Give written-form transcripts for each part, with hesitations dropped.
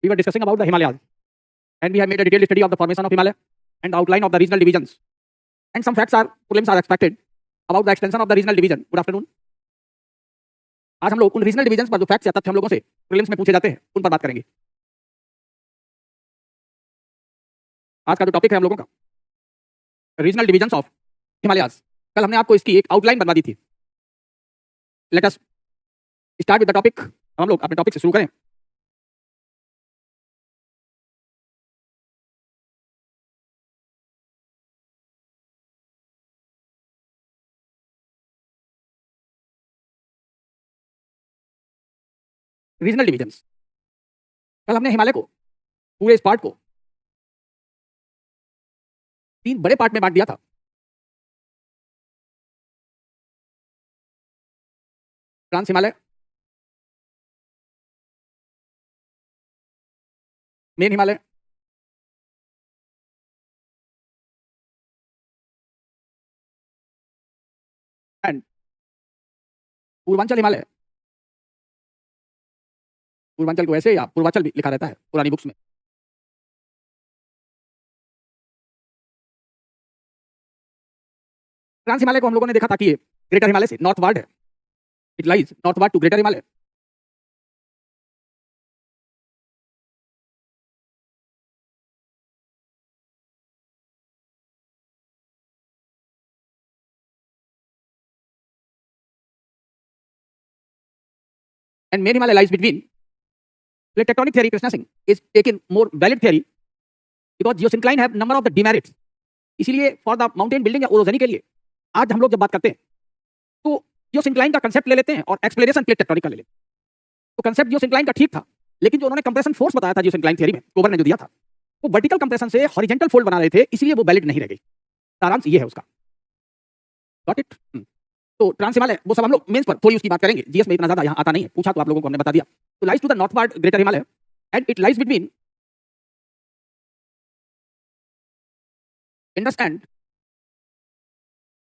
We were discussing about the Himalayas, and we have made a detailed study of the formation of Himalaya and the outline of the regional divisions. And some facts are prelims are expected about the extension of the regional division. Good afternoon. आज हम लोग उन regional division पर जो facts या तथ्य हम लोगों से प्रीलिम्स में पूछे जाते हैं उन पर बात करेंगे। आज का जो टॉपिक है हम लोगों का रीजनल डिवीजंस ऑफ हिमालयाज। कल हमने आपको इसकी एक आउटलाइन बनवा दी थी। Let us start with the topic. हम लोग अपने टॉपिक से शुरू करें। Regional divisions. कल हमने हिमालय को पूरे इस पार्ट को 3 बड़े पार्ट में बांट दिया था। Trans Himalaya, main Himalaya, and Purvanchal Himalaya. Purvanchal को ऐसे या पूर्वांचल भी लिखा रहता है पुरानी बुक्स में। ट्रांस हिमालय को हम लोगों ने देखा था कि ये ग्रेटर हिमालय से नॉर्थवर्ड है। It lies northward to greater Himalaya. And main Himalaya lies between. Tectonic theory Krishna Singh is taken more valid theory because geosyncline have number of the demerits। इसीलिए फॉर द माउंटेन बिल्डिंग या ओरोजनी के लिए आज हम लोग जब बात करते हैं तो जियोसिंक्लाइन का कंसेप्ट ले लेते हैं और एक्सप्लेनेशन प्लेट टेक्टोनिक का ले लेते हैं। तो कंसेप्ट जियोसिंक्लाइन का ठीक था, लेकिन जो उन्होंने कंप्रेशन फोर्स बताया था जियोसिंक्लाइन थ्योरी में कोबर ने जो दिया था वो वर्टिकल कंप्रेशन से हॉरिजॉन्टल फोल्ड बना रहे थे, इसलिए वो वैलिड नहीं रह गई। सारांश ये है उसका। Got it. तो ट्रांस हिमालय वो सब हम लोग मेंस पर थोड़ी उसकी बात करेंगे। जीएस में इतना ज्यादा यहाँ आता नहीं है, पूछा तो आप लोगों को हमने बता दिया। तो lies to the northward greater Himalaya and it lies between Indus and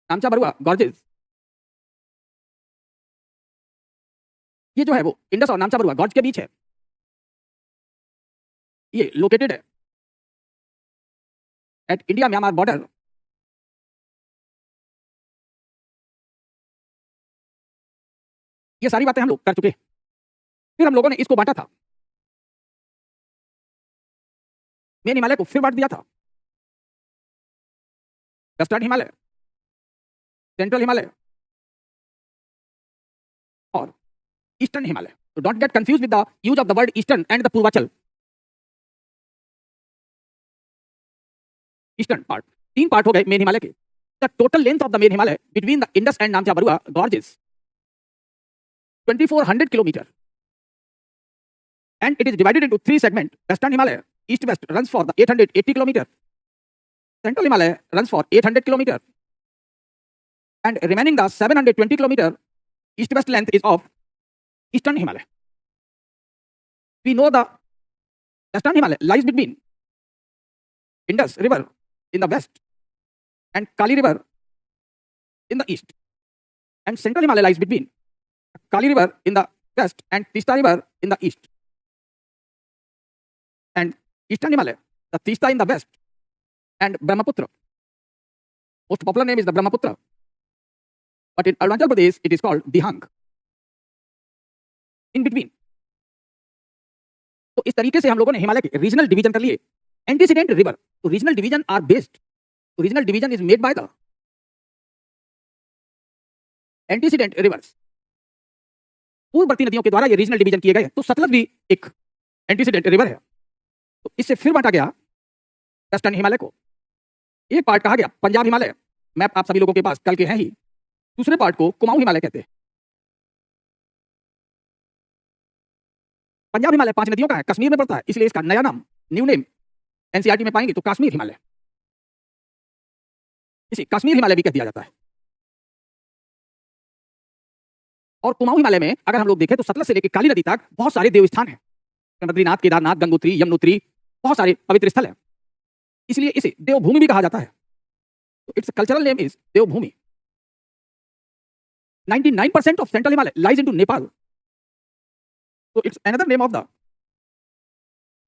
Namcha Barwa gorges. ये जो है वो इंडस और नामचा बरुआ गॉर्ज के बीच है। ये लोकेटेड है एट इंडिया म्यांमार बॉर्डर। ये सारी बातें हम लोग कर चुके। फिर हम लोगों ने इसको बांटा था। मेन हिमालय को फिर बांट दिया था। वेस्टर्न हिमालय, सेंट्रल हिमालय और ईस्टर्न हिमालय। तो don't get confuse with the use of the word eastern and the Purvanchal. Eastern part 3 part हो गए मेन हिमालय के। The total length of the main Himalaya between the Indus and Namcha Barwa gorges 2400 kilometer and it is divided into 3 segments. Western Himalaya east west runs for the 880 kilometer. Central Himalaya runs for 800 kilometer and remaining the 720 kilometer east west length is of Eastern Himalaya. We know the Western Himalaya lies between Indus river in the west and Kali river in the east, and Central Himalaya lies between Kali river in the west and Tista river in the east, and Eastern Himalaya, the Tista in the west and Brahmaputra. Most popular name is the Brahmaputra, but in Arunachal Pradesh it is called Dihang. In between. तो इस तरीके से हम लोगों ने हिमालय के regional division कर लिए। एंटीसीडेंट रिवर, तो रीजनल डिवीजन आर बेस्ड, तो regional division is made by the antecedent reverse. पूर्ववर्ती नदियों के द्वारा ये रीजनल डिवीजन किए गए। तो सतलज भी एक एंटीसीडेंट रिवर है। तो इससे फिर बांटा गया वेस्टर्न हिमालय को। एक पार्ट कहा गया पंजाब हिमालय, मैप आप सभी लोगों के पास कल के हैं ही। दूसरे पार्ट को कुमाऊं हिमालय कहते हैं। पंजाब हिमालय 5 नदियों का है, कश्मीर में पड़ता है, इसलिए इसका नया नाम, न्यू नेम एनसीईआरटी में पाएंगे तो कश्मीर हिमालय, इसे कश्मीर हिमालय भी कह दिया जाता है। और कुमाऊं हिमालय में अगर हम लोग देखें तो सतलज से लेकर काली नदी तक बहुत सारे देव स्थान हैं। बद्रीनाथ, केदारनाथ, गंगोत्री, यमुनोत्री, बहुत सारे पवित्र स्थल हैं, इसलिए इसे देवभूमि भी कहा जाता है। तो its cultural name is Devbhoomi. 99% of central Himalaya lies into Nepal. So it's another name of the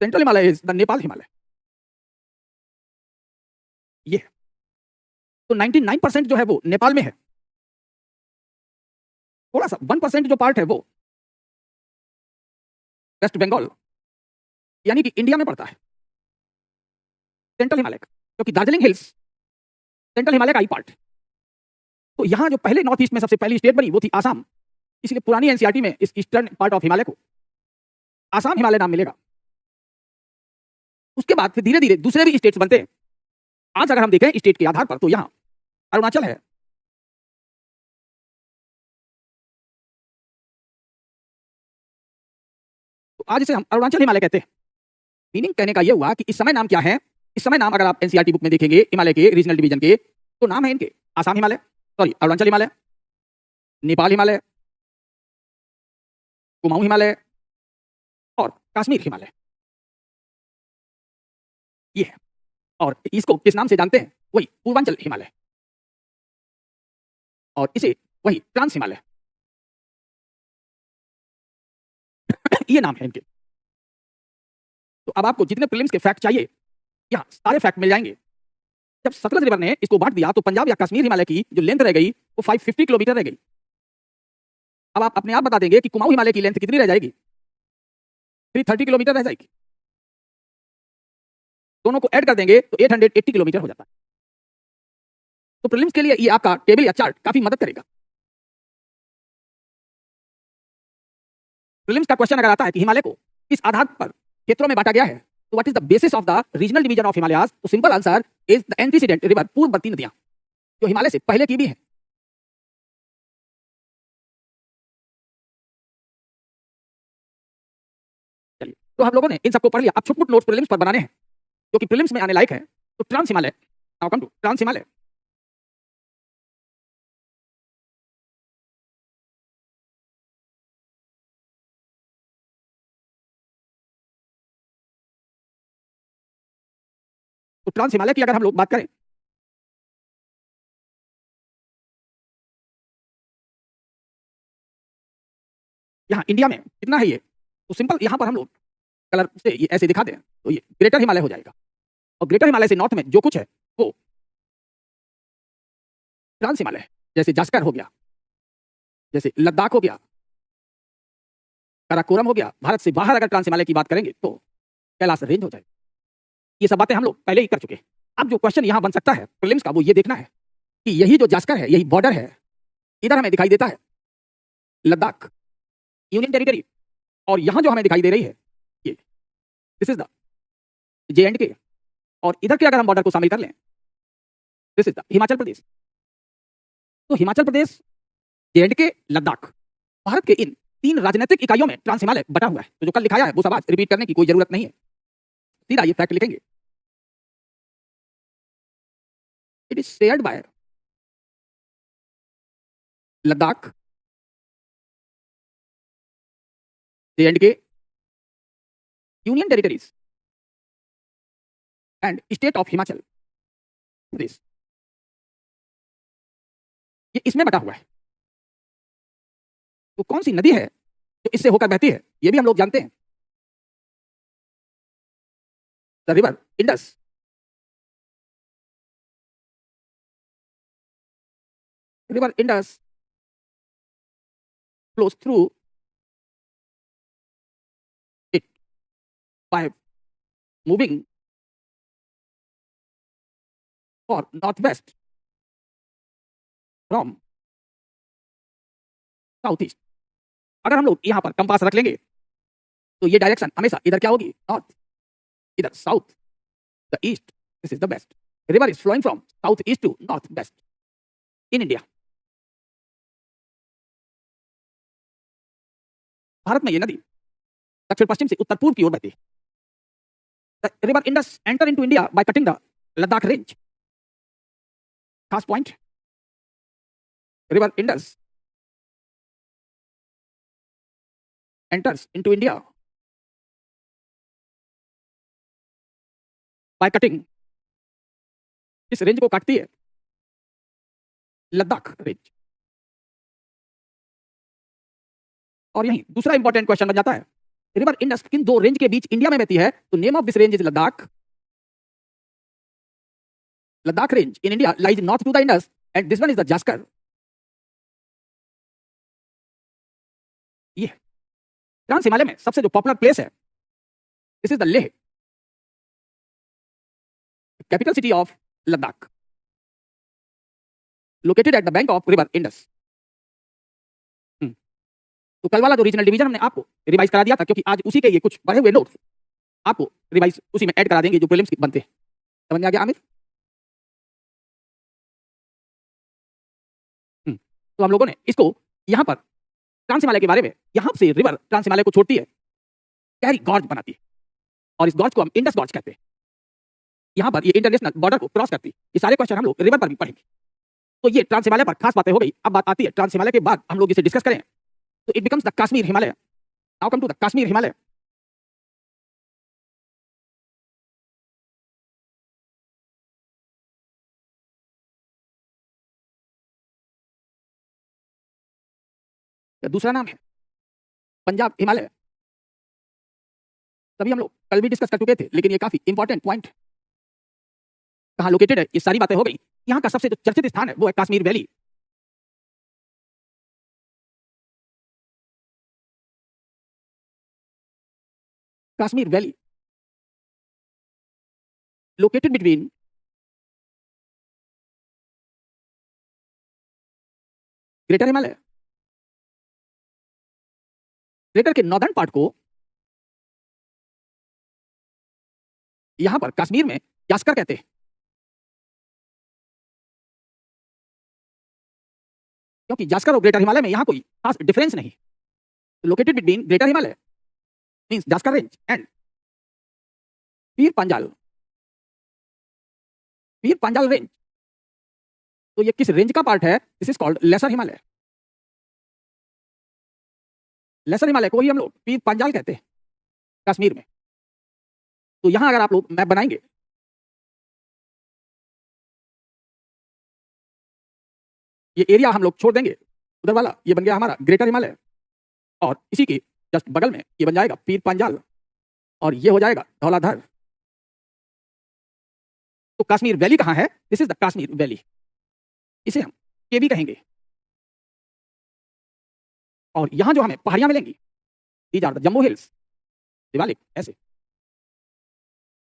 central Himalaya is the Nepal Himalaya. ये तो 99% जो है वो नेपाल में है, थोड़ा सा 1% जो पार्ट है वो वेस्ट बंगाल यानी कि इंडिया में पड़ता है, सेंट्रल हिमालय का, क्योंकि दार्जिलिंग हिल्स सेंट्रल हिमालय का ही पार्ट। तो यहां जो पहले नॉर्थ ईस्ट में सबसे पहली स्टेट बनी वो थी आसाम, इसलिए पुरानी एनसीईआरटी में इस ईस्टर्न पार्ट ऑफ हिमालय को आसाम हिमालय नाम मिलेगा। उसके बाद फिर धीरे धीरे दूसरे भी स्टेट्स बनते हैं। आज अगर हम देखें स्टेट के आधार पर तो यहां अरुणाचल है, तो आज इसे हम अरुणाचल हिमालय कहते हैं। मीनिंग कहने का यह हुआ कि इस समय नाम क्या है, इस समय नाम अगर आप एनसीईआरटी बुक में देखेंगे हिमालय के रीजनल डिवीजन के, तो नाम है इनके आसाम हिमालय, सॉरी अरुणाचल हिमालय, नेपाल हिमालय, कुमाऊं हिमालय और कश्मीर हिमालय। ये है। और इसको किस नाम से जानते हैं? वही पूर्वांचल हिमालय, और इसे वही ट्रांस हिमालय ये नाम है इनके। तो अब आपको जितने प्रीलिम्स के फैक्ट चाहिए यहाँ सारे फैक्ट मिल जाएंगे। जब सतलज रिवर ने इसको बांट दिया तो पंजाब या कश्मीर हिमालय की जो लेंथ रह गई वो 550 किलोमीटर रह गई। अब आप अपने आप बता देंगे कि कुमाऊं हिमालय की लेंथ कितनी रह जाएगी? 330 किलोमीटर रह जाएगी। दोनों को ऐड कर देंगे तो 880 किलोमीटर हो जाता है। तो प्रीलिम्स के लिए ये आपका टेबल या चार्ट काफी मदद करेगा। प्रीलिम्स का क्वेश्चन अगर आता है कि हिमालय को किस आधार पर क्षेत्रों में बांटा गया है, तो what is the basis of the regional division of Himalayas, तो simple answer is the antecedent river, पूर्ववर्ती नदियां जो हिमालय से पहले की भी है। चलिए, तो हम लोगों ने इन सबको पढ़ लिया। अब छुटपुट नोट्स प्रीलिम्स पर बनाने हैं जो कि प्रीलिम्स में आने लायक है। तो trans Himalaya, now come to trans Himalaya. तो ट्रांस हिमालय की अगर हम लोग बात करें, यहाँ इंडिया में कितना है ये, तो सिंपल यहाँ पर हम लोग कलर से ये ऐसे दिखा दें तो ये ग्रेटर हिमालय हो जाएगा। और ग्रेटर हिमालय से नॉर्थ में जो कुछ है वो ट्रांस हिमालय, जैसे जास्कर हो गया, जैसे लद्दाख हो गया, काराकोरम हो गया। भारत से बाहर अगर ट्रांस हिमालय की बात करेंगे तो कैलाश रेंज हो जाएगा। ये सब बातें हम लोग पहले ही कर चुके हैं। अब जो क्वेश्चन यहाँ बन सकता है प्रीलिम्स का वो ये देखना है कि यही जो जास्कर है, यही बॉर्डर है, इधर हमें दिखाई देता है लद्दाख यूनियन टेरिटरी, और यहां जो हमें दिखाई दे रही है ये दिस इज द JNK, और इधर के अगर हम बॉर्डर को शामिल कर लें this is the Himachal Pradesh. तो हिमाचल प्रदेश, JNK, लद्दाख, भारत के इन 3 राजनीतिक इकाइयों में ट्रांस हिमालय बटा हुआ है। तो जो कल लिखाया है वो सब आज रिपीट करने की कोई जरूरत नहीं है, सीधा ये फैक्ट लिखेंगे। It is shared by Ladakh, JNK, union territories and state of Himachal Pradesh. ये इसमें बटा हुआ है। तो कौन सी नदी है जो इससे होकर बहती है ये भी हम लोग जानते हैं, the river Indus. River Indus flows through it by moving for northwest from southeast। अगर हम लोग यहां पर कंपास रख लेंगे तो ये डायरेक्शन हमेशा इधर क्या होगी? नॉर्थ, इधर south, the east. This is the west. River is flowing from south east to north west in India. Bharat में ये नदी दक्षिण पश्चिम से उत्तर पूर्व की ओर बहती है। The river Indus enter into India by cutting the Ladakh range. खास point, river Indus enters into India by cutting, इस रेंज को काटती है लद्दाख रेंज। और यही दूसरा इंपॉर्टेंट क्वेश्चन बन जाता है रिवर इंडस किन दो रेंज के बीच इंडिया में बहती है? तो name of this range is Ladakh. Ladakh range in India lies north to the Indus and this one is the Zanskar. ये ट्रांस हिमालय में सबसे जो पॉपुलर प्लेस है, this is the Leh, capital city of Ladakh, located at the bank of river Indus. तो कल वाला जो regional division हमने आपको रिवाइज करा दिया था, क्योंकि आज उसी के ये कुछ बढ़े हुए नोट्स आपको रिवाइज उसी में ऐड करा देंगे जो प्रीलिम्स के बनते हैं. समझ में आ गया आमिर? तो हम लोगों ने इसको यहां पर ट्रांस हिमालय के बारे में, यहां से रिवर ट्रांस हिमालय को छोड़ती है, गहरी गॉर्ज बनाती है, और इस गॉर्ज को हम इंडस गॉर्ज कहते हैं. यहां पर ये इंटरनेशनल बॉर्डर को क्रॉस करती है. ये सारे क्वेश्चन हम लोग रिवर पर भी पढ़ेंगे. तो ये ट्रांस हिमालय पर खास बातें हो गई. अब बात आती है ट्रांस हिमालय के बाद हम लोग इसे डिस्कस करें तो it becomes the Kashmir Himalaya. Now come to the Kashmir Himalaya. दूसरा नाम है पंजाब हिमालय. तभी हम लोग कल भी डिस्कस कर चुके थे, लेकिन ये काफी इंपॉर्टेंट पॉइंट. कहां लोकेटेड है, ये सारी बातें हो गई. यहां का सबसे जो चर्चित स्थान है वो है Kashmir valley. Kashmir valley located between greater Himalaya. Greater के नॉर्दर्न पार्ट को यहां पर कश्मीर में जास्कर कहते हैं, क्योंकि जास्कर और ग्रेटर हिमालय में यहां कोई खास डिफरेंस नहीं. Located between greater Himalaya means Zanskar range and Pir Panjal. Pir Panjal range, तो ये किस रेंज का पार्ट है? This is called lesser Himalaya. Lesser Himalaya को ही हम लोग पीर पंजाल कहते हैं कश्मीर में. तो यहां अगर आप लोग मैप बनाएंगे, ये एरिया हम लोग छोड़ देंगे उधर वाला, ये बन गया हमारा ग्रेटर हिमालय, और इसी के जस्ट बगल में ये बन जाएगा पीर पंजाल, और ये हो जाएगा धौलाधर. तो कश्मीर वैली कहां है? This is the Kashmir valley. इसे हम केवी कहेंगे. और यहां जो हमें पहाड़ियां मिलेंगी, these are the Jammu hills, Shivalik, ऐसे.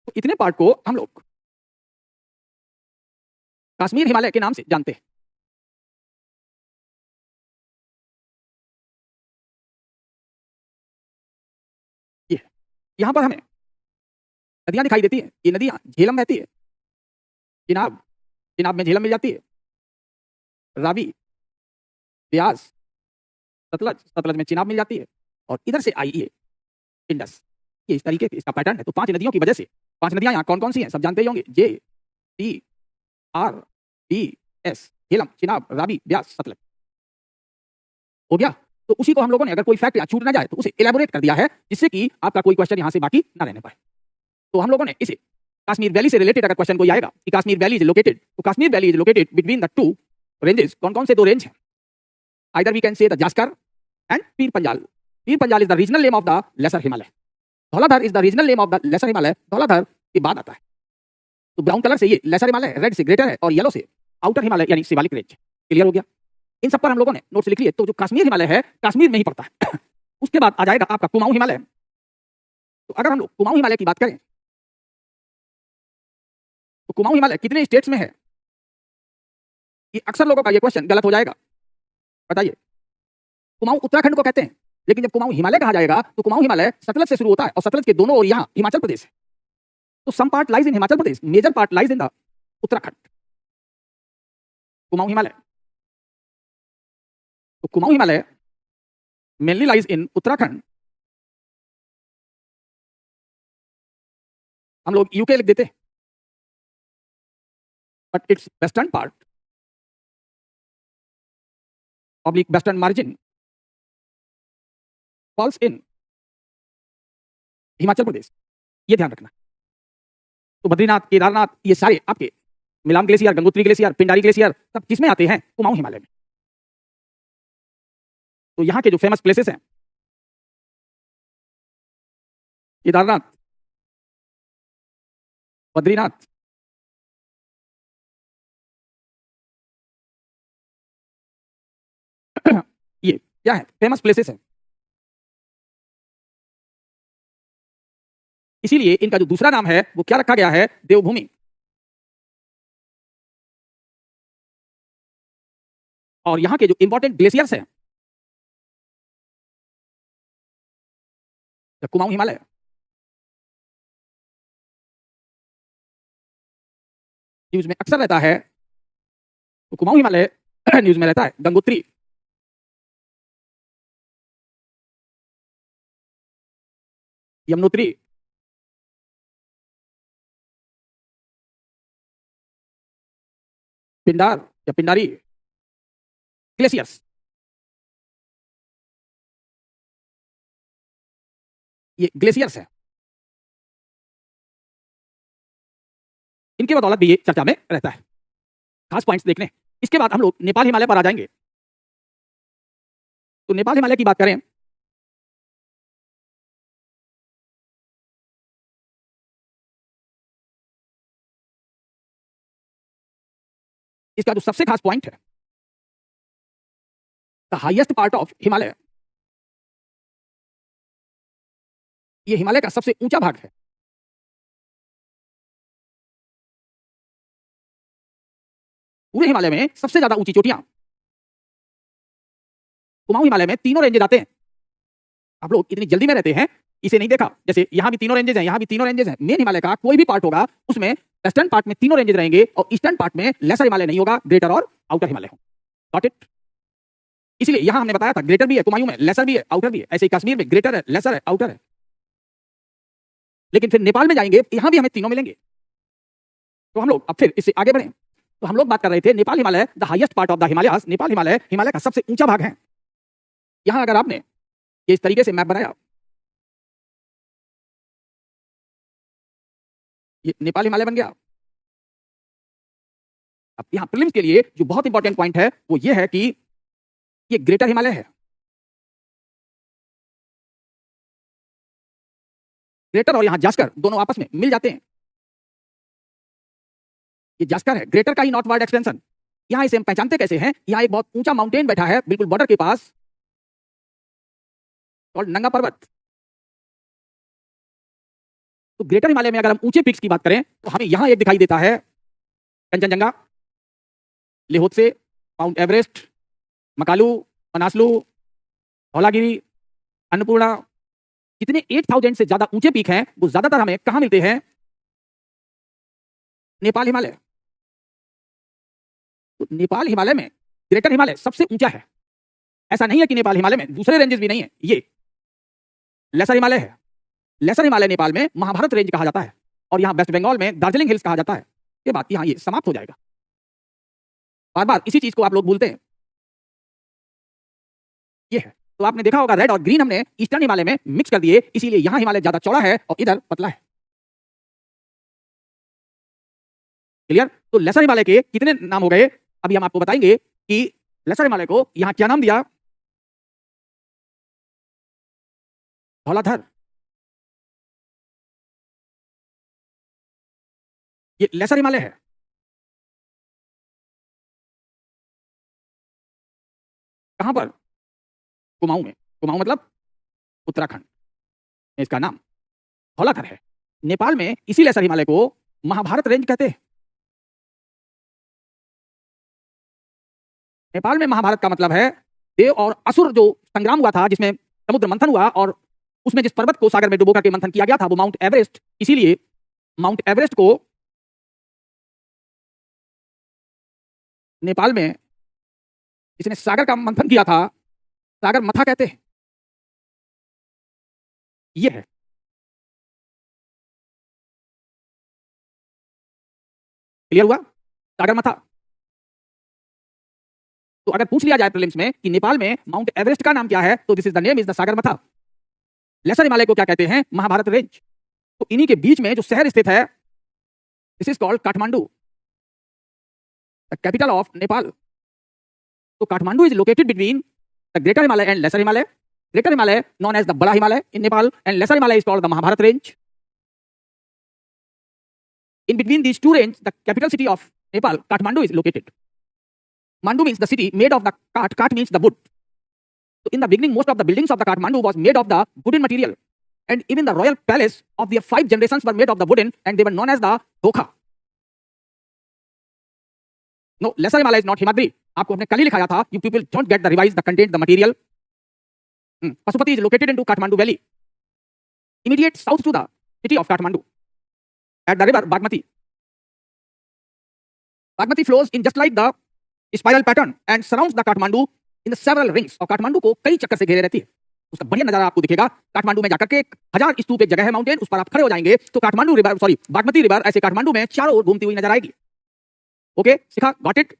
तो इतने पार्ट को हम लोग कश्मीर हिमालय के नाम से जानते हैं. ये यहां पर हमें नदियां दिखाई देती हैं. ये नदियां झेलम बहती है, चिनाब, चिनाब में झेलम मिल जाती है, रावी, ब्यास, सतलज, सतलज में चिनाब मिल जाती है, और इधर से आई ये इंडस. ये इस तरीके से इसका पैटर्न है. तो 5 नदियों की वजह से, 5 नदियां यहाँ कौन कौन सी हैं सब जानते ही होंगे. J, T, R, B, S, Jhelum, Chenab, Ravi, Beas, Sutlej. हो गया. तो उसी को हम लोगों ने, अगर कोई फैक्ट या छूट ना जाए, तो उसे एलैबोरेट कर दिया है, जिससे कि आपका कोई क्वेश्चन यहां से बाकी ना रहने पाए. तो हम लोगों ने इसे कश्मीर वैली से रिलेटेड अगर क्वेश्चन कोई आएगा कि कश्मीर वैली इज लोकेटेड, तो Kashmir valley is located between the two ranges. कौन कौन से दो रेंज हैं? Either we can say the Zanskar and Pir Panjal. Pir Panjal is the regional name of the lesser Himalaya. Dhauladhar is the regional name of the lesser Himalaya. Dhauladhar के बाद आता है. तो ब्राउन कलर से ये लेसर हिमालय, रेड से ग्रेटर है, और येलो से आउटर हिमालय यानी शिवालिक रेंज. क्लियर हो गया? इन सब पर हम लोगों ने नोट्स लिख लिए. तो जो कश्मीर हिमालय है, कश्मीर में ही पड़ता है. उसके बाद आ जाएगा आपका कुमाऊं हिमालय. तो अगर हम लोग कुमाऊं हिमालय की बात करें, तो कुमाऊं हिमालय कितने स्टेट्स में है? ये अक्सर लोगों का ये क्वेश्चन गलत हो जाएगा. बताइए. कुमाऊं उत्तराखंड को कहते हैं, लेकिन जब कुमाऊं हिमालय कहा जाएगा तो कुमाऊं हिमालय सतलज से शुरू होता है, और सतलज के दोनों ओर यहां हिमाचल प्रदेश है. तो some part lies in Himachal Pradesh, major part lies in the Uttarakhand. Kumaon Himalaya, तो Kumaon Himalaya mainly lies in Uttarakhand. हम लोग यूके लिख देते, but it's western part oblique western margin falls in Himachal Pradesh. ये ध्यान रखना. तो बद्रीनाथ, केदारनाथ, ये सारे आपके Milam glacier, Gangotri glacier, Pindari glacier, सब किसमें आते हैं? कुमाऊं हिमालय में. तो यहां के जो फेमस प्लेसेस हैं, केदारनाथ, बद्रीनाथ, ये क्या है? फेमस प्लेसेस है। इसीलिए इनका जो दूसरा नाम है वो क्या रखा गया है? देवभूमि। और यहाँ के जो इंपॉर्टेंट ग्लेशियर्स हैं, कुमाऊं हिमालय, न्यूज में अक्सर रहता है, तो कुमाऊं हिमालय न्यूज में रहता है। गंगोत्री, यमुनोत्री, पिंडार या पिंडारी ग्लेशियर्स, ये ग्लेशियर्स है। इनके बदौलत भी ये चर्चा में रहता है। खास पॉइंट्स देखने। इसके बाद हम लोग नेपाल हिमालय पर आ जाएंगे। तो नेपाल हिमालय की बात करें, इसका जो सबसे खास पॉइंट है, the highest part of Himalaya, ये हिमालय का सबसे ऊंचा भाग है। पूरे हिमालय में सबसे ज्यादा ऊंची चोटियां कुमाऊं हिमालय में तीनों रेंजेज आते हैं। आप लोग इतनी जल्दी में रहते हैं, इसे नहीं देखा। जैसे यहां भी तीनों रेंजेज हैं, यहां भी तीनों रेंजेज हैं। मेन हिमालय का कोई भी पार्ट होगा उसमें वेस्टर्न पार्ट में तीनों रेंजेज रहेंगे और ईस्टर्न पार्ट में लेसर हिमालय नहीं होगा, ग्रेटर और आउटर हिमालय हो। Got it? इसलिए यहां हमने बताया था ग्रेटर भी है कुमाऊं में, लेसर भी है, आउटर भी है। ऐसे ही कश्मीर में ग्रेटर है, लेसर है, आउटर है। लेकिन फिर नेपाल में जाएंगे, यहां भी हमें तीनों मिलेंगे। तो हम लोग अब फिर इससे आगे बढ़े, तो हम लोग बात कर रहे थे Nepal Himalaya, the highest part of the Himalayas. Nepal Himalaya Himalaya का सबसे ऊंचा भाग है। यहां अगर आपने ये इस तरीके से मैप बनाया, ये नेपाल हिमालय बन गया। अब यहां प्रीलिम्स के लिए जो बहुत इंपॉर्टेंट पॉइंट है वो ये है कि ये ग्रेटर हिमालय है। ग्रेटर और यहां जास्कर दोनों आपस में मिल जाते हैं। ये जास्कर है, ग्रेटर का ही नॉर्थवर्ड एक्सटेंशन। यहां इसे हम पहचानते कैसे हैं? यहां एक बहुत ऊंचा माउंटेन बैठा है बिल्कुल बॉर्डर के पास, और नंगा पर्वत। तो ग्रेटर हिमालय में अगर हम ऊंचे पीक्स की बात करें तो हमें यहां एक दिखाई देता है, कंचनजंगा, लेहोत्से, माउंट एवरेस्ट, मकालू, मनासलू, धौलागिरी, अन्नपूर्णा। जितने 8000 से ज्यादा ऊंचे पीक हैं वो ज्यादातर हमें कहां मिलते हैं? नेपाल हिमालय। तो नेपाल हिमालय में ग्रेटर हिमालय सबसे ऊंचा है। ऐसा नहीं है कि नेपाल हिमालय में दूसरे रेंजेस भी नहीं है। ये लेसर हिमालय है। लेसर हिमालय नेपाल में महाभारत रेंज कहा जाता है, और यहां वेस्ट बंगाल में दार्जिलिंग हिल्स कहा जाता है। ये बात यहां ये समाप्त हो जाएगा। बार बार इसी चीज को आप लोग भूलते हैं। ये है, तो आपने देखा होगा रेड और ग्रीन हमने ईस्टर्न हिमालय में मिक्स कर दिए, इसीलिए यहां हिमालय ज्यादा चौड़ा है और इधर पतला है। क्लियर? तो लेसर हिमालय के कितने नाम हो गए? अभी हम आपको बताएंगे कि लेसर हिमालय को यहां क्या नाम दिया? धौलाधर। ये लेसर हिमालय है। कहां पर? कुमाऊं में। कुमाऊं मतलब उत्तराखंड, इसका नाम धौलाधर है। नेपाल में इसी लेसर हिमालय को महाभारत रेंज कहते हैं। नेपाल में महाभारत का मतलब है देव और असुर जो संग्राम हुआ था, जिसमें समुद्र मंथन हुआ और उसमें जिस पर्वत को सागर में डुबो करके मंथन किया गया था वो माउंट एवरेस्ट। इसीलिए माउंट एवरेस्ट को नेपाल में जिसने सागर का मंथन किया था सागर मथा कहते हैं। ये है। क्लियर हुआ? सागर मथा। तो अगर पूछ लिया जाए प्रीलिम्स में कि नेपाल में माउंट एवरेस्ट का नाम क्या है, तो this is the name is the Sagarmatha. Lesser Himalaya को क्या कहते हैं? महाभारत रेंज। तो इन्हीं के बीच में जो शहर स्थित है, this is called Kathmandu, the capital of Nepal. तो Kathmandu is located between the greater Himalaya and lesser Himalaya. Greater Himalaya known as the Bada Himalaya in Nepal, and Lesser Himalaya is called the Mahabharat range. In between these two ranges, the capital city of Nepal, Kathmandu, is located. Mandu means the city made of the cart. Cart means the wood. So in the beginning, most of the buildings of the Kathmandu was made of the wooden material, and even the royal palace of their 5 generations were made of the wooden, and they were known as the Dhokha. No, Lesser Himalaya is not Himadri. आपको हमने कल ही लिखाया था. You people don't get the revise, the content, the material. Pasupati is located into Kathmandu Valley, immediate south to the city of Kathmandu, at the river Bagmati. Bagmati flows in just like the spiral pattern and surrounds the Kathmandu in the several rings. और काठमांडू को कई चक्कर से घेरे रहती है. उसका बढ़िया नजारा आपको दिखेगा. काठमांडू में जाकर के 1000 स्तूप एक जगह है माउंटेन, उस पर आप खड़े हो जाएंगे तो काठमांडू रिवर बागमती रिवर ऐसे काठमांडू में चारों ओर घूमती हुई नजर आएगी. ओके, सिखा? Got it?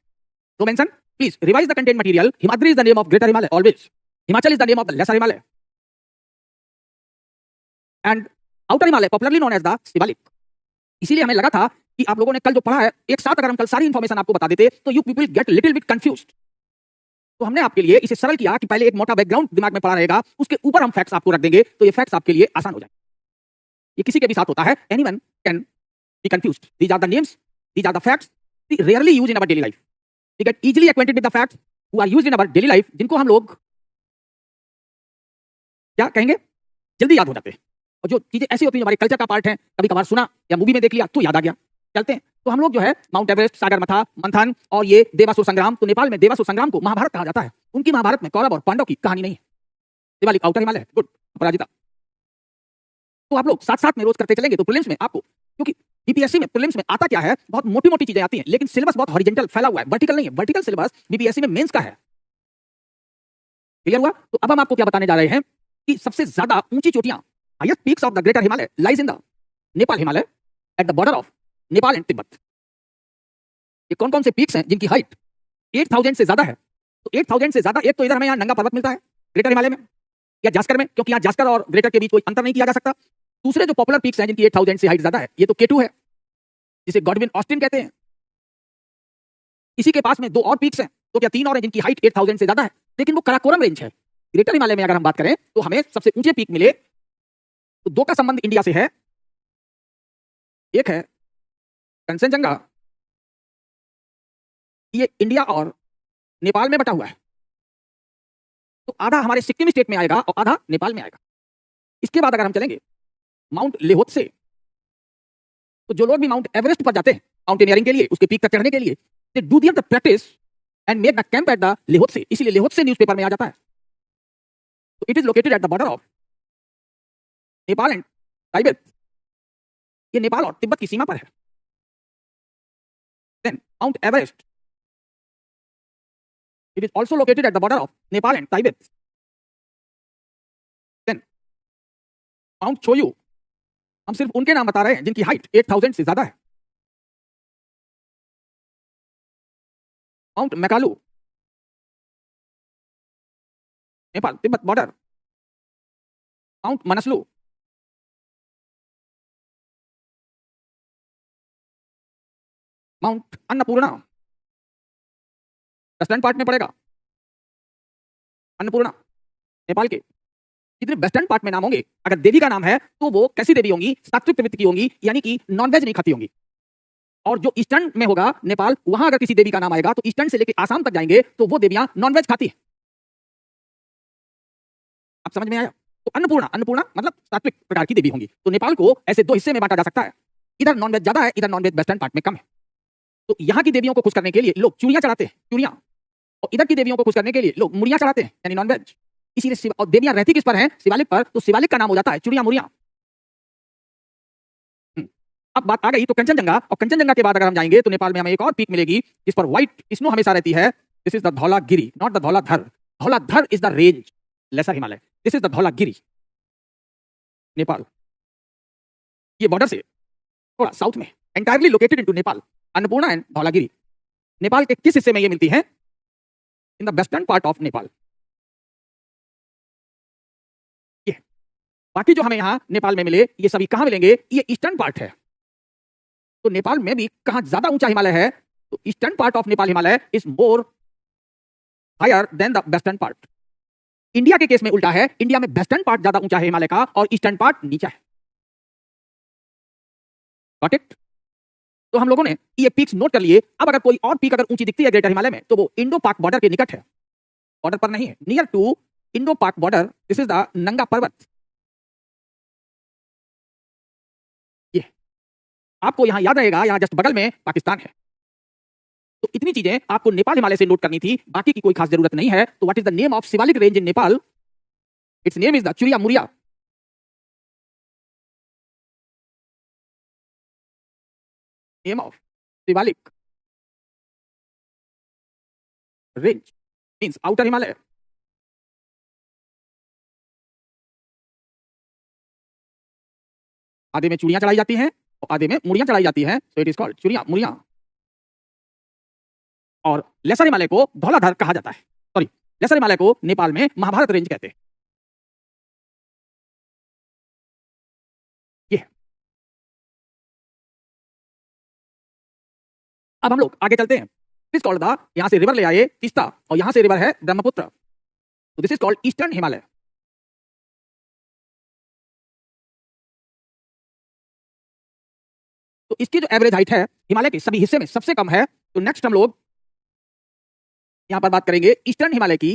तो mention please revise the content material. Himadri is the name of greater Himalaya always. Himachal is the name of the lesser Himalaya, and outer Himalaya popularly known as the Shivalik. इसीलिए हमें लगा था कि आप लोगों ने कल जो पढ़ा है एक साथ अगर हम कल सारी इंफॉर्मेशन आपको बता देते तो you people get little bit confused. तो हमने आपके लिए इसे सरल किया कि पहले एक मोटा बैकग्राउंड दिमाग में पड़ा रहेगा, उसके ऊपर हम फैक्ट्स आपको रख देंगे तो ये फैक्ट्स आपके लिए आसान हो जाए. ये किसी के भी साथ होता है. Anyone can be confused. These are the names, these are the facts we rarely use in our daily life. We get easily acquainted with the facts who are used in our daily life, जिनको हम लोग क्या कहेंगे, जल्दी याद हो जाते हैं. और जो चीजें ऐसी होती हैं हमारे कल्चर का पार्ट है, कभी कभार सुना या मूवी में देख लिया तो याद आ गया. चलते हैं. तो हम लोग जो है माउंट एवरेस्ट, सागरमाथा, मंथन और ये देवासुर संग्राम. तो नेपाल में देवासुर संग्राम को महाभारत कहा जाता है. उनकी महाभारत में कौरव और पांडव की कहानी नहीं है. Shivalik outer Himalaya, good. अपराजिता. तो आप लोग साथ साथ में रोज करते चलेंगे तो प्रीलिम्स में आपको, क्योंकि बीपीएससी में प्रीलिम्स में आता क्या है, बहुत मोटी मोटी चीजें आती हैं, लेकिन सिलेबस बहुत हॉरिजॉन्टल फैला हुआ है, वर्टिकल नहीं है. वर्टिकल सिलेबस बीपीएससी में मेंस का है. क्लियर हुआ? तो अब हम आपको क्या बताने जा रहे हैं कि सबसे ज्यादा ऊंची चोटियां, highest peaks of the greater Himalaya lies in the Nepal Himalaya eight the border of Nepal and Tibet. ये कौन कौन से पीक्स हैं जिनकी हाइट 8000 से ज्यादा है? तो 8000 से ज्यादा, एक तो इधर हमें यहाँ नंगा पर्वत मिलता है ग्रेटर हिमालय में या जास्कर में, क्योंकि यहाँ जास्कर और ग्रेटर के बीच कोई अंतर नहीं किया जा सकता. दूसरे जो पॉपुलर पीक्स हैं जिनकी 8000 से हाइट ज्यादा है, ये तो K2 है जिसे गॉडविन ऑस्टिन कहते हैं. इसी के पास में 2 और पीक्स हैं, तो क्या 3 और हैं जिनकी हाइट 8000 से ज्यादा है, लेकिन वो कराकोरम रेंज है. ग्रेटर हिमालय में अगर हम बात करें तो हमें सबसे ऊंचे पीक मिले तो 2 का संबंध इंडिया से है. एक है कंचनजंगा, ये इंडिया और नेपाल में बटा हुआ है, तो आधा हमारे सिक्किम स्टेट में आएगा और आधा नेपाल में आएगा. इसके बाद अगर हम चलेंगे माउंट लेहोत्से, तो जो लोग भी माउंट एवरेस्ट पर जाते हैं माउंटेनियरिंग के लिए, उसके पीक तक चढ़ने के लिए, they do there the practice and make the camp at the Lhotse. इसीलिए लेहोत्से न्यूज़पेपर में आ जाता है. तो it is located at the border of Nepal and Tibet. ये नेपाल और तिब्बत की सीमा पर है. Then Mount Everest, it is also located at the border of Nepal and Tibet. Then Mount Choyu, हम सिर्फ उनके नाम बता रहे हैं जिनकी हाइट 8000 से ज्यादा है. Mount Makalu, Nepal Tibet border. Mount Manaslu, Mount Annapurna western part में पड़ेगा. अन्नपूर्णा नेपाल के जितने वेस्टर्न पार्ट में नाम होंगे, अगर देवी का नाम है तो वो कैसी देवी होंगी, सात्विक प्रवृत्ति की होंगी, यानी कि नॉनवेज नहीं खाती होंगी. और जो ईस्टर्न में होगा नेपाल, वहां अगर किसी देवी का नाम आएगा तो ईस्टर्न से लेकर आसाम तक जाएंगे तो वो देवियां नॉनवेज खाती है. आप समझ में आया? तो अन्नपूर्णा मतलब सात्विक प्रकार की देवी होंगी. तो नेपाल को ऐसे 2 हिस्से में बांटा जा सकता है, इधर नॉनवेज ज्यादा है, इधर नॉनवेज वेस्टर्न पार्ट में कम है. तो यहाँ की देवियों को खुश करने के लिए लोग चूड़ियां चढ़ाते हैं, चूड़ियां, और इधर की देवियों को खुश करने के लिए लोग मुड़ियां चढ़ाते हैं, यानी नॉनवेज. इसीलिए और देवियां रहती किस पर हैं? शिवालिक पर. तो शिवालिक का नाम हो जाता है चूड़ियां मुड़ियां. अब बात आ गई तो कंचनजंगा, और कंचनजंगा के बाद अगर हम जाएंगे तो नेपाल में हमें एक और पीक मिलेगी जिस पर व्हाइट स्नो हमेशा रहती है. This is the Dhaulagiri, not the Dhauladhar. Dhauladhar is the range, lesser Himalaya. This is the Dhaulagiri, Nepal. ये बॉर्डर से थोड़ा साउथ में, entirely located into Nepal. Annapurna and Dhaulagiri Nepal के किस हिस्से में ये मिलती है? In the western part of Nepal. ये बाकी जो हमें यहां नेपाल में मिले, ये सभी कहां मिलेंगे? ये ईस्टर्न पार्ट है. तो नेपाल में भी कहां ज्यादा ऊंचा हिमालय है? तो eastern part of Nepal Himalaya is more higher than the western part. India के केस में उल्टा है, इंडिया में वेस्टर्न पार्ट ज्यादा ऊंचा है हिमालय का और ईस्टर्न पार्ट नीचा है। Got it? तो हम लोगों ने ये पीक्स नोट कर लिए। अब अगर कोई और पीक अगर ऊंची दिखती है ग्रेटर हिमालय में तो वो इंडो पाक बॉर्डर के निकट है, बॉर्डर पर नहीं है, नियर टू इंडो पाक बॉर्डर। दिस इज द नंगा पर्वत। ये आपको यहां याद रहेगा, यहां जस्ट बगल में पाकिस्तान है। तो इतनी चीजें आपको नेपाल हिमालय से नोट करनी थी, बाकी की कोई खास जरूरत नहीं है। तो what is the name of Shivalik range in Nepal? Its name is the Churia Muria. Name of Shivalik range means outer Himalaya. आधे में चूड़ियां चढ़ाई जाती हैं और आधे में मुड़ियां चढ़ाई जाती हैं, सो इट इज कॉल्ड चूड़ियां मुड़ियां। और लेसर हिमालय को धौलाधर कहा जाता है। सॉरी, लेसर हिमालय को नेपाल में महाभारत रेंज कहते हैं। ये अब हम लोग आगे चलते हैं। दिस कॉल्ड द, यहां से रिवर ले आए तीस्ता और यहां से रिवर है ब्रह्मपुत्र। तो this is called eastern Himalaya. तो इसकी जो एवरेज हाइट है हिमालय के सभी हिस्से में सबसे कम है। तो नेक्स्ट हम लोग यहां पर बात करेंगे ईस्टर्न हिमालय की।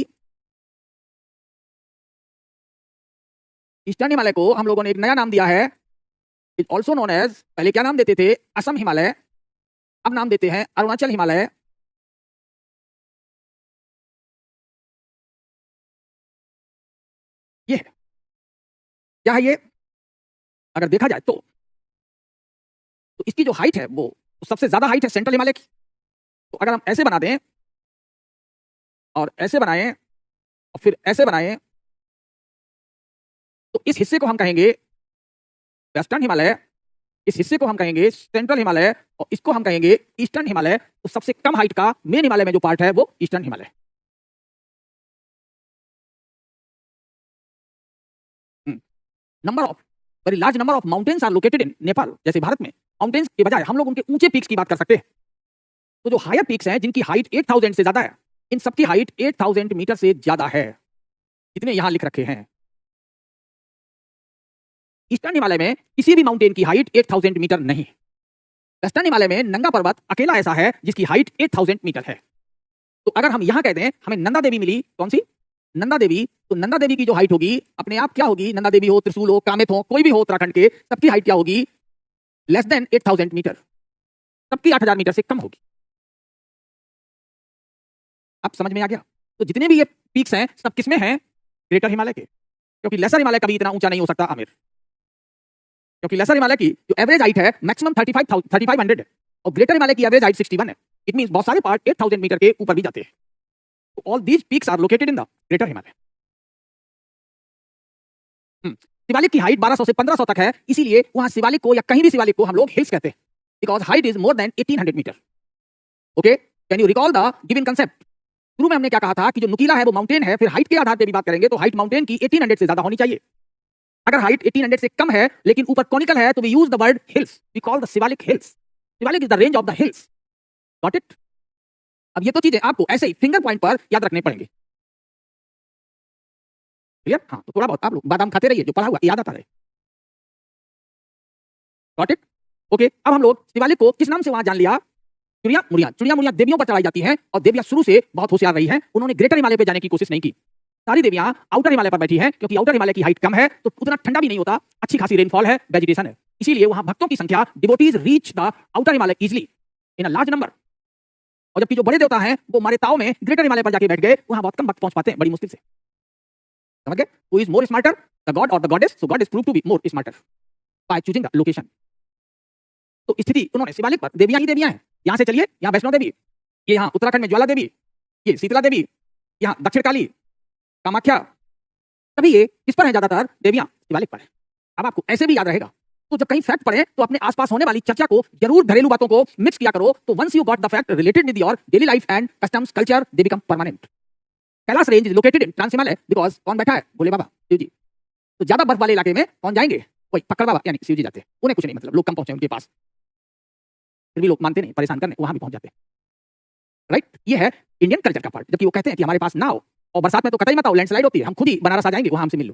ईस्टर्न हिमालय को हम लोगों ने एक नया नाम दिया है, इट ऑल्सो नोन एज, पहले क्या नाम देते थे? असम हिमालय, अब नाम देते हैं अरुणाचल हिमालय। ये है, क्या है ये? अगर देखा जाए तो इसकी जो हाइट है वो सबसे ज्यादा हाइट है सेंट्रल हिमालय की। तो अगर हम ऐसे बना दें और ऐसे बनाएं और फिर ऐसे बनाएं तो इस हिस्से को हम कहेंगे वेस्टर्न हिमालय, इस हिस्से को हम कहेंगे सेंट्रल हिमालय और इसको हम कहेंगे ईस्टर्न हिमालय। तो सबसे कम हाइट का मेन हिमालय में जो पार्ट है वो eastern Himalaya. Number of, very large number of mountains are located in Nepal. जैसे भारत में माउंटेन्स के बजाय हम लोग उनके ऊंचे पीक्स की बात कर सकते हैं। तो जो हायर पीक्स हैं जिनकी हाइट 8000 से ज्यादा है, इन सबकी हाइट 8000 मीटर से ज्यादा है, जितने यहां लिख रखे हैं। ईस्टर्न हिमालय में किसी भी माउंटेन की हाइट 8000 मीटर नहीं। वेस्टर्न हिमालय में नंगा पर्वत अकेला ऐसा है जिसकी हाइट 8000 मीटर है। तो अगर हम यहां कहते हैं हमें नंदा देवी मिली, कौन सी? नंदा देवी। तो नंदा देवी की जो हाइट होगी अपने आप क्या होगी? नंदा देवी हो, त्रिशूल हो, कामेत हो, कोई भी हो उत्तराखंड के, सबकी हाइट क्या होगी? लेस देन 8000 मीटर, सबकी 8000 मीटर से कम होगी। आप समझ में आ गया? तो जितने भी ये पीक्स हैं सब किसमें हैं? ग्रेटर हिमालय के, क्योंकि लेसर हिमालय कभी इतना ऊंचा नहीं हो सकता आमिर, क्योंकि लेसर हिमालय की जो एवरेज हाइट है मैक्सिमम 3500 है और ग्रेटर हिमालय की एवरेज हाइट 61 है। इट मींस बहुत सारे पार्ट 8000 मीटर के ऊपर भी जाते हैं। तो all these peaks are located in the greater Himalaya. Shivalik की हाइट 1200 से 1500 तक है, इसीलिए वहां शिवालिक को या कहीं भी शिवालिक को हम लोग हिल्स कहते हैं, because height is more than 1800 metre. Okay, can you recall the given concept? शुरू में हमने क्या कहा था कि जो नुकीला है वो माउंटेन है, फिर हाइट के आधार पे भी बात करेंगे तो हाइट माउंटेन की 1800 से ज्यादा होनी चाहिए। अगर हाइट 1800 से कम है लेकिन ऊपर कॉनिकल है तो we use the word hills, we call the Shivalik hills. Shivalik is the range of the hills. Got it? अब ये तो चीजें आपको ऐसे ही फिंगर पॉइंट पर याद रखने पड़ेंगे। क्लियर? हाँ, तो थोड़ा बहुत आप लोग बादाम खाते रहिए, जो पढ़ा हुआ याद आता रहे। Got it? ओके, अब हम लोग शिवालिक को किस नाम से वहां जान लिया? चुड़िया मुड़िया। चुड़िया मुड़िया देवियों पर चढ़ाई जाती हैं और देवियां शुरू से बहुत होशियार रही हैं, उन्होंने ग्रेटर हिमालय पे जाने की कोशिश नहीं की। सारी देवियां आउटर हिमालय पर बैठी हैं, क्योंकि आउटर हिमालय की हाइट कम है तो उतना ठंडा भी नहीं होता, अच्छी खासी रेनफॉल है, वेजिटेशन है, इसीलिए वहां भक्तों की संख्या, devotees reach the outer Himalaya easily in a large number. और जबकि जो बड़े देवता हैं वो मारे ताव में ग्रेटर हिमालय पर जाके बैठ गए, वहां बहुत कम भक्त पहुंच पाते हैं, बड़ी मुश्किल से। समझ गए? Who is more smarter, the god और the goddess? So god is prove to be more smarter by choosing the location. तो स्थिति उन्होंने शिवालिक पर, देवियां ही देवियां हैं। यहां से चलिए, यहाँ वैष्णो देवी, ये यहाँ उत्तराखंड में ज्वाला देवी, ये शीतला देवी, यहाँ दक्षिण काली, कामाख्या, तभी ये किस पर है? ज्यादातर देवियां शिवालिक पर है। अब आपको ऐसे भी याद रहेगा, तो जब कहीं फैक्ट पढ़े तो अपने आसपास होने वाली चर्चा को जरूर घरेलू बातों को मिक्स किया करो। तो once you got the fact related with your daily life and customs culture, they become permanent. Kailash range is located in trans Himalaya because कौन बैठा है? भोले बाबा, शिव जी। तो ज्यादा बर्फ वाले इलाके में कौन जाएंगे? वही पक्कड़ बाबा यानी शिव जी जाते हैं। उन्हें कुछ नहीं मतलब, लोग कम पहुंचे उनके पास, फिर भी लोग मानते नहीं, परेशान करने वहां भी पहुंच जाते हैं। राइट? ये है इंडियन कल्चर का पार्ट। जबकि वो कहते हैं कि हमारे पास नाव और बरसात में तो कतई मत आओ, लैंडस्लाइड होती है, हम खुद ही बनारस आ जाएंगे, वहां हमसे मिल लो।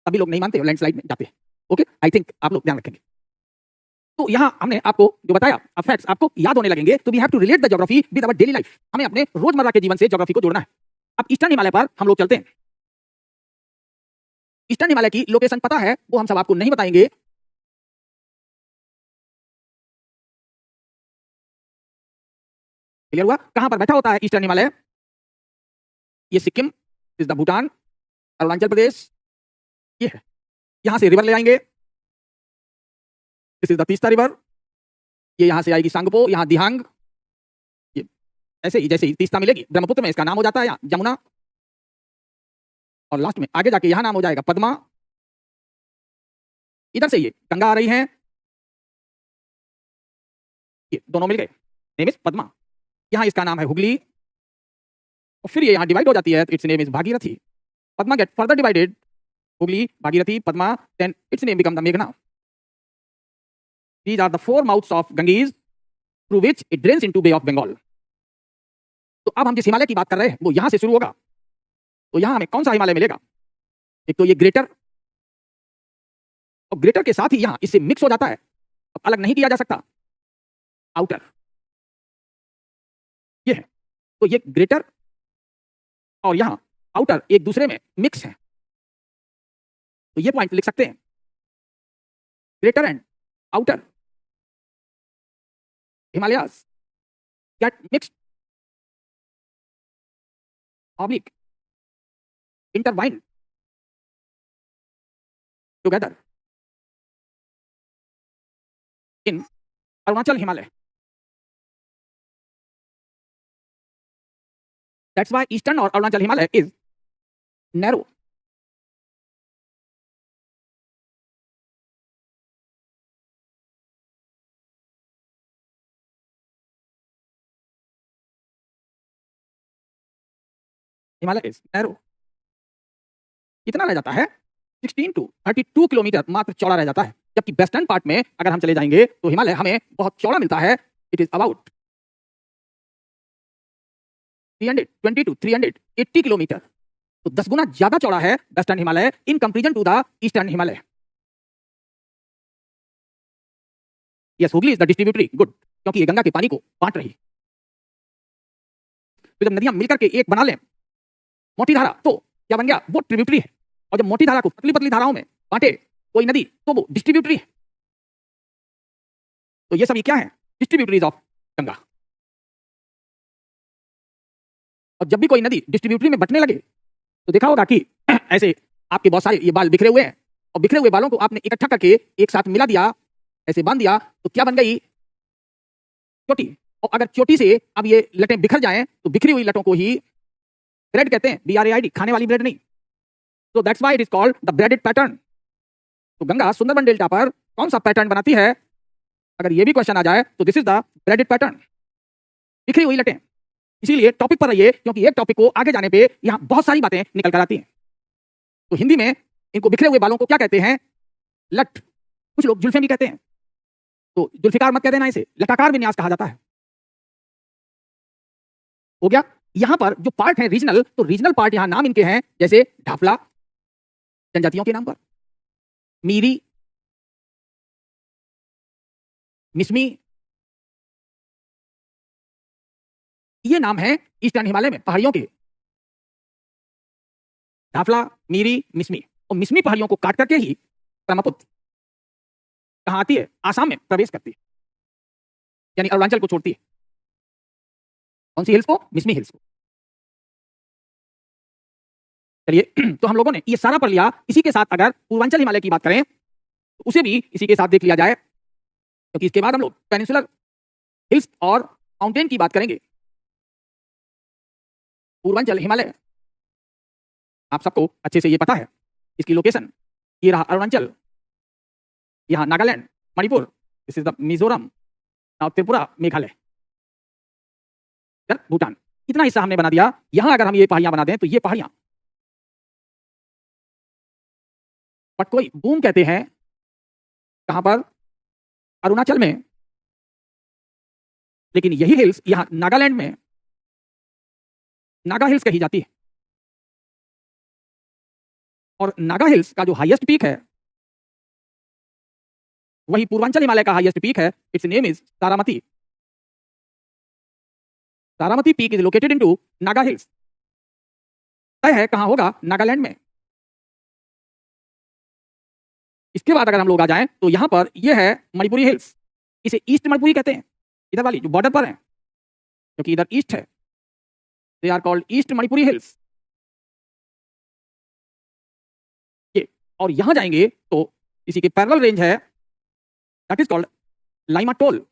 सभी लोग नहीं मानते, लैंडस्लाइड में जाते हैं। ओके, आई थिंक आप लोग ध्यान रखेंगे। तो यहाँ हमने आपको जो बताया, अब फैक्ट्स आपको याद होने लगेंगे, तो we have to relate the geography with our daily life. हमें अपने रोजमर्रा के जीवन से ज्योग्राफी को जोड़ना है। अब ईस्टर्न हिमालय पर हम लोग चलते हैं। ईस्टर्न हिमालय की लोकेशन पता है, वो हम सब आपको नहीं बताएंगे। क्लियर हुआ? कहां पर बैठा होता है ईस्टर्न हिमालय? ये सिक्किम, इज द भूटान, अरुणाचल प्रदेश, ये है। यहां से रिवर ले आएंगे, this is the Teesta river, ये यहां से आएगी सांगपो, यहां दिहांग, ये ऐसे ही जैसे ही तीस्ता मिलेगी, ब्रह्मपुत्र में इसका नाम हो जाता है यहाँ जमुना, और लास्ट में आगे जाके यहां नाम हो जाएगा पद्मा। इधर से ये गंगा आ रही है, ये दोनों मिल गए, नेम इज पद्मा। यहां इसका नाम है हुगली, और फिर ये यहां डिवाइड हो जाती है, its name is Bhagirathi. Padma get further divided, Hooghly, Bhagirathi, Padma, then its name become the मेघना। These are the four mouths of Ganges through which it drains into Bay of Bengal. तो अब हम जिस हिमालय की बात कर रहे हैं वो यहां से शुरू होगा। तो यहां हमें कौन सा हिमालय मिलेगा? एक तो ये ग्रेटर, और ग्रेटर के साथ ही यहां इससे मिक्स हो जाता है, अब अलग नहीं किया जा सकता, आउटर, ये है। तो ये ग्रेटर और यहां आउटर एक दूसरे में मिक्स है, तो ये पॉइंट लिख सकते हैं, greater and outer Himalayas get mixed, oblique, intertwined together in Arunachal Himalaya. That's why eastern or Arunachal Himalaya is narrow. Himalaya is narrow. कितना रह जाता है? 16 to 32 किलोमीटर मात्र चौड़ा रह जाता है, जबकि वेस्टर्न पार्ट में अगर हम चले जाएंगे तो हिमालय हमें बहुत चौड़ा मिलता है। It is about 320 to 380 kilometre, तो 10 गुना ज्यादा चौड़ा है western Himalaya in comparison to the eastern Himalaya. Yes, Hooghly is the distributary good, क्योंकि ये गंगा के पानी को बांट रही। तो जब नदियां मिलकर के एक बना लें मोटी धारा, तो क्या बन गया? वो ट्रिब्यूटरी है। और जब मोटी धारा को पतली पतली धाराओं में बांटे कोई नदी, तो वो डिस्ट्रीब्यूटरी है। तो ये सब ये क्या है? Distributaries of Ganga. और जब भी कोई नदी डिस्ट्रीब्यूटरी में बंटने लगे तो देखा होगा कि ऐसे आपके बहुत सारे ये बाल बिखरे हुए हैं, और बिखरे हुए बालों को आपने इकट्ठा करके एक साथ मिला दिया, ऐसे बांध दिया, तो क्या बन गई? चोटी। और अगर चोटी से अब ये लटें बिखर जाएं तो बिखरी हुई लटों को ही ब्रेड कहते हैं, BRAID, खाने वाली ब्रेड नहीं। तो that's why it is called the braided pattern. तो गंगा सुंदरबन डेल्टा पर कौन सा पैटर्न बनाती है? अगर ये भी क्वेश्चन आ जाए तो this is the braided pattern, बिखरी हुई लटें। इसीलिए टॉपिक पर रहिए, क्योंकि एक टॉपिक को आगे जाने पे यहाँ बहुत सारी बातें निकल कर आती हैं। तो हिंदी में इनको बिखरे हुए बालों को क्या कहते हैं? लट। कुछ लोग जुल्फे भी कहते हैं, तो जुल्फिकार मत कह देना, इसे लटाकार विन्यास कहा जाता है। हो गया। यहां पर जो पार्ट है रीजनल, तो रीजनल पार्ट यहां नाम इनके हैं, जैसे ढाफला जनजातियों के नाम पर, मीरी, मिसमी, ये नाम है ईस्टर्न हिमालय में पहाड़ियों के। ढाफला, मीरी, मिसमी। और मिसमी पहाड़ियों को काट करके ही ब्रह्मपुत्र कहां आती है? आसाम में प्रवेश करती है, यानी अरुणाचल को छोड़ती है। कौन सी हिल्स को? मिसमी हिल्स को। चलिए, तो हम लोगों ने ये सारा पढ़ लिया। इसी के साथ अगर पूर्वांचल हिमालय की बात करें तो उसे भी इसी के साथ देख लिया जाए, क्योंकि इसके बाद हम लोग पेनिनसुलर हिल्स और माउंटेन की बात करेंगे। पूर्वांचल हिमालय आप सबको अच्छे से ये पता है, इसकी लोकेशन ये रहा अरुणाचल, यहाँ Nagaland, Manipur, this is the Mizoram, Tripura, Meghalaya, Bhutan. इतना हिस्सा हमने बना दिया। यहां अगर हम ये पहाड़ियां बना दें तो ये पहाड़ियां पटकोई बूम कहते हैं। कहां पर? अरुणाचल में। लेकिन यही हिल्स यहां नागालैंड में नागा हिल्स कही जाती है। और नागा हिल्स का जो हाईएस्ट पीक है वही पूर्वांचल हिमालय का हाईएस्ट पीक है। Its name is Taramati. Taramati peak is located into Naga hills. तय है कहां होगा? नागालैंड में। इसके बाद अगर हम लोग आ जाएं तो यहां पर ये है मणिपुरी हिल्स। इसे ईस्ट मणिपुरी कहते हैं, इधर वाली जो बॉर्डर पर है, क्योंकि इधर ईस्ट है। They are called east Manipuri hills. ये और यहां जाएंगे तो इसी के पैरेलल रेंज है, that is called Laimatol,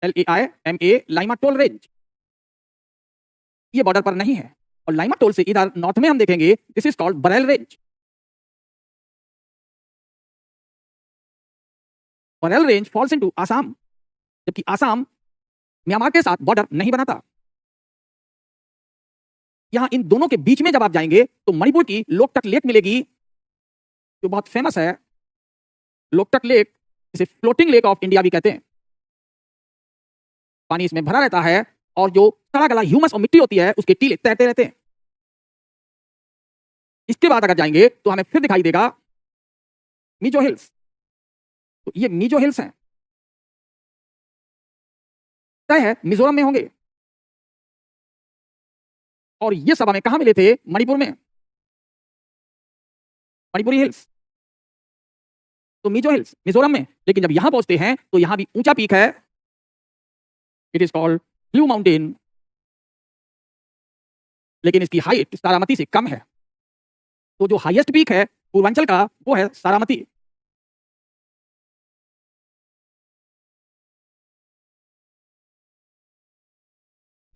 LAIMA, Laimatol range. ये बॉर्डर पर नहीं है। और लाइमाटोल से इधर नॉर्थ में हम देखेंगे, this is called Barail range. Barail range falls into Assam, जबकि आसाम म्यांमार के साथ बॉर्डर नहीं बनाता। यहां इन दोनों के बीच में जब आप जाएंगे तो मणिपुर की लोकटक लेक मिलेगी, जो बहुत फेमस है। लोकटक लेक, इसे फ्लोटिंग लेक ऑफ इंडिया भी कहते हैं। पानी इसमें भरा रहता है और जो सड़ा गला ह्यूमस और मिट्टी होती है उसके टीले तैरते रहते हैं। इसके बाद अगर जाएंगे तो हमें फिर दिखाई देगा मिजो हिल्स। तो ये मिजो हिल्स हैं, तय है मिजोरम में होंगे। और ये सब हमें कहां मिले थे? मणिपुर में, मणिपुरी हिल्स। तो मिजो हिल्स मिजोरम में। लेकिन जब यहां पहुंचते हैं तो यहां भी ऊंचा पीक है, it is called blue mountain. लेकिन इसकी हाइट सारामती से कम है। तो जो हाईएस्ट पीक है पूर्वांचल का वो है सारामती।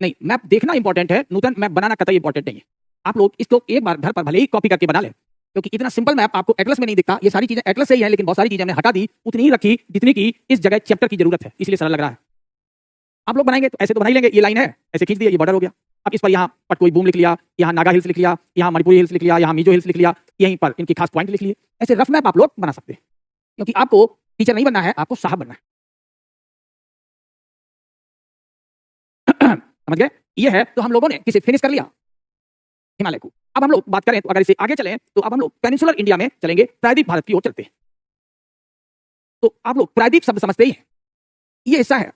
नहीं, मैप देखना इंपॉर्टेंट है, नूतन मैप बनाना कतई इंपॉर्टेंट नहीं है। आप लोग इसको एक बार घर पर भले ही कॉपी करके बना लें, क्योंकि इतना सिंपल मैप आपको एटलस में नहीं दिखता। ये सारी चीजें एटलस से ही है, लेकिन बहुत सारी चीजें हमने हटा दी, उतनी ही रखी जितनी की इस जगह चैप्टर की जरूरत है, इसलिए सरल लग रहा है। आप लोग बनाएंगे तो ऐसे तो बना ही लेंगे, ये लाइन है ऐसे खींच दिया, ये बॉर्डर हो गया। अब इस पर यहाँ पटकोई बूम लिख लिया, यहाँ नागा हिल्स लिख लिया, यहाँ मणिपुरी हिल्स लिख लिया, यहाँ मिजो हिल्स लिख लिया, यहीं पर इनके खास पॉइंट लिख लिए। ऐसे रफ मैप आप लोग बना सकते हैं, क्योंकि आपको टीचर नहीं बनना है, आपको साहब बनना है। समझ गए? ये है। तो हम लोगों ने किसे फिनिश कर लिया? हिमालय को। अब हम लोग बात करें तो अगर इसे आगे चलें तो अब हम लोग पेनिनसुलर इंडिया में चलेंगे, प्रायद्वीप भारत की ओर चलते हैं। तो आप लोग प्रायद्वीप शब्द समझते ही हैं, ये हिस्सा है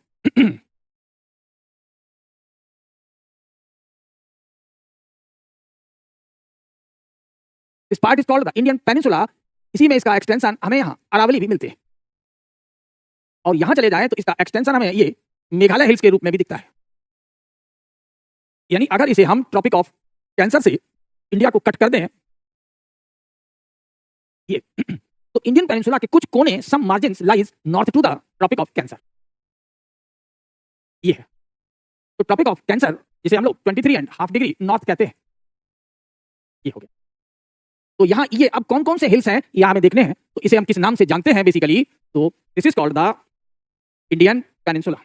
this part is called the Indian peninsula. इसी में इसका एक्सटेंशन हमें यहाँ अरावली भी मिलते हैं। और यहां चले जाएं तो इसका एक्सटेंशन हमें ये मेघालय हिल्स के रूप में भी दिखता है। यानी अगर इसे हम ट्रॉपिक ऑफ कैंसर से इंडिया को कट कर दें, ये तो इंडियन पेनिनसुला के कुछ कोने, some margins lies north to the tropic of cancer, ये है। तो ट्रॉपिक ऑफ कैंसर जिसे हम लोग 23.5 डिग्री नॉर्थ कहते हैं, ये हो गया। तो यहां ये अब कौन कौन से हिल्स हैं ये हमें देखने हैं। तो इसे हम किस नाम से जानते हैं बेसिकली? तो this is called the Indian peninsula.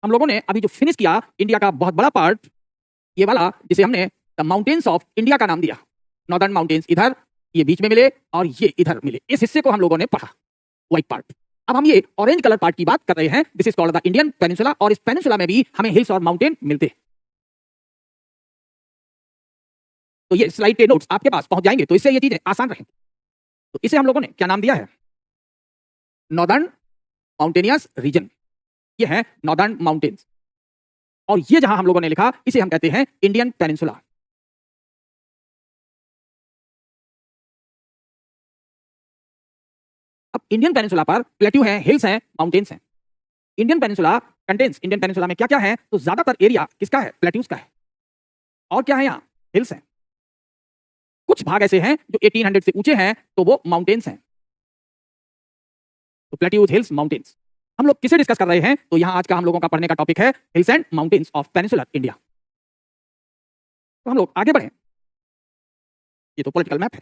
हम लोगों ने अभी जो फिनिश किया इंडिया का बहुत बड़ा पार्ट, ये वाला जिसे हमने द माउंटेन्स ऑफ इंडिया का नाम दिया। नॉर्दर्न माउंटेन्स इधर, ये बीच में मिले और ये इधर मिले, इस हिस्से को हम लोगों ने पढ़ा, व्हाइट पार्ट। अब हम ये ऑरेंज कलर पार्ट की बात कर रहे हैं, this is called the Indian peninsula. और इस पेनिनसुला में भी हमें हिल्स और माउंटेन मिलते हैं। तो ये स्लाइड के नोट्स आपके पास पहुंच जाएंगे, तो इससे ये चीजें आसान रहेंगी। तो इसे हम लोगों ने क्या नाम दिया है? Northern mountainous region. ये है नॉर्दर्न माउंटेन्स। और ये जहां हम लोगों ने लिखा इसे हम कहते हैं इंडियन पेनिनसुला। अब इंडियन पेनिनसुला पर प्लेट्यू है, हिल्स हैं, माउंटेन्स हैं। Indian peninsula contains, Indian peninsula में क्या क्या है? तो ज्यादातर एरिया किसका है? प्लेट्यूज का है। और क्या है? यहाँ हिल्स हैं। कुछ भाग ऐसे हैं जो 1800 से ऊंचे हैं, तो वो माउंटेन्स हैं। तो प्लेट्यूज, हिल्स, माउंटेन्स। हम लोग किसे डिस्कस कर रहे हैं? तो यहाँ आज का हम लोगों का पढ़ने का टॉपिक है hills and mountains of peninsular India. तो हम लोग आगे बढ़े। ये तो पॉलिटिकल मैप है,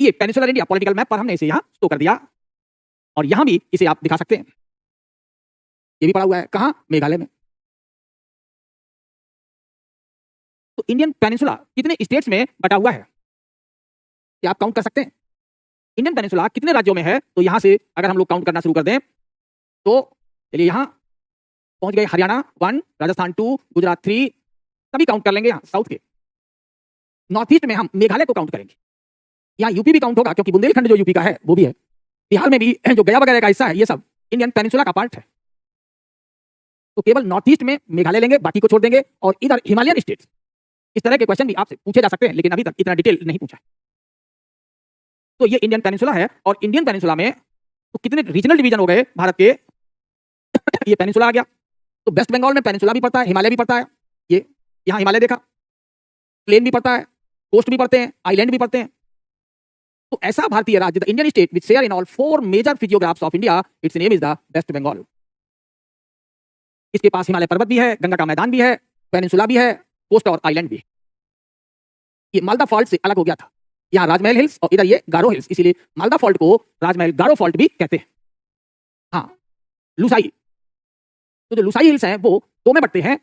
ये पेनिनसुलर इंडिया पॉलिटिकल मैप पर हमने इसे यहाँ शो कर दिया। और यहां भी इसे आप दिखा सकते हैं, ये भी पड़ा हुआ है कहां? मेघालय में। तो इंडियन पेनिनसुला कितने स्टेट्स में बटा हुआ है ये आप काउंट कर सकते हैं। इंडियन पेनिनसुला कितने राज्यों में है? तो यहां से अगर हम लोग काउंट करना शुरू कर दें तो चलिए यहां पहुंच गए, हरियाणा 1, राजस्थान 2, गुजरात 3, सभी काउंट कर लेंगे यहाँ साउथ के। नॉर्थ ईस्ट में हम मेघालय को काउंट करेंगे, यहाँ यूपी भी काउंट होगा क्योंकि बुंदेलखंड जो यूपी का है वो भी है, बिहार में भी जो गया वगैरह का हिस्सा है ये सब इंडियन पेनिनसुला का पार्ट है। तो केवल नॉर्थ ईस्ट में मेघालय लेंगे, बाकी को छोड़ देंगे, और इधर हिमालयन स्टेट्स। इस तरह के क्वेश्चन भी आपसे पूछे जा सकते हैं, लेकिन अभी तक इतना डिटेल नहीं पूछा है। तो ये इंडियन पेनिनसुला है, और इंडियन पेनिनसुला में तो कितने रीजनल डिवीजन हो गए भारत के ये पेनिनसुला आ गया। तो वेस्ट बंगाल में पेनिनसुला भी पड़ता है, हिमालय भी पड़ता है, ये यहाँ हिमालय देखा, प्लेन भी पड़ता है, कोस्ट भी पड़ते हैं, आइलैंड भी पड़ते हैं। तो ऐसा भारतीय राज्य, the Indian state which share in all 4 major physiographs of India, its name is the west Bengal. इसके पास हिमालय पर्वत भी है, गंगा का मैदान भी है, पेनिनसुला भी है, कोस्ट और आइलैंड भी है। ये मालदा फॉल्ट से अलग हो गया था, यहाँ राजमहल हिल्स और इधर ये गारो हिल्स, इसीलिए मालदा फॉल्ट को राजमहल गारो फॉल्ट भी कहते हैं। हाँ, लुसाई, तो जो लुसाई हिल्स हैं वो 2 में बटते हैं।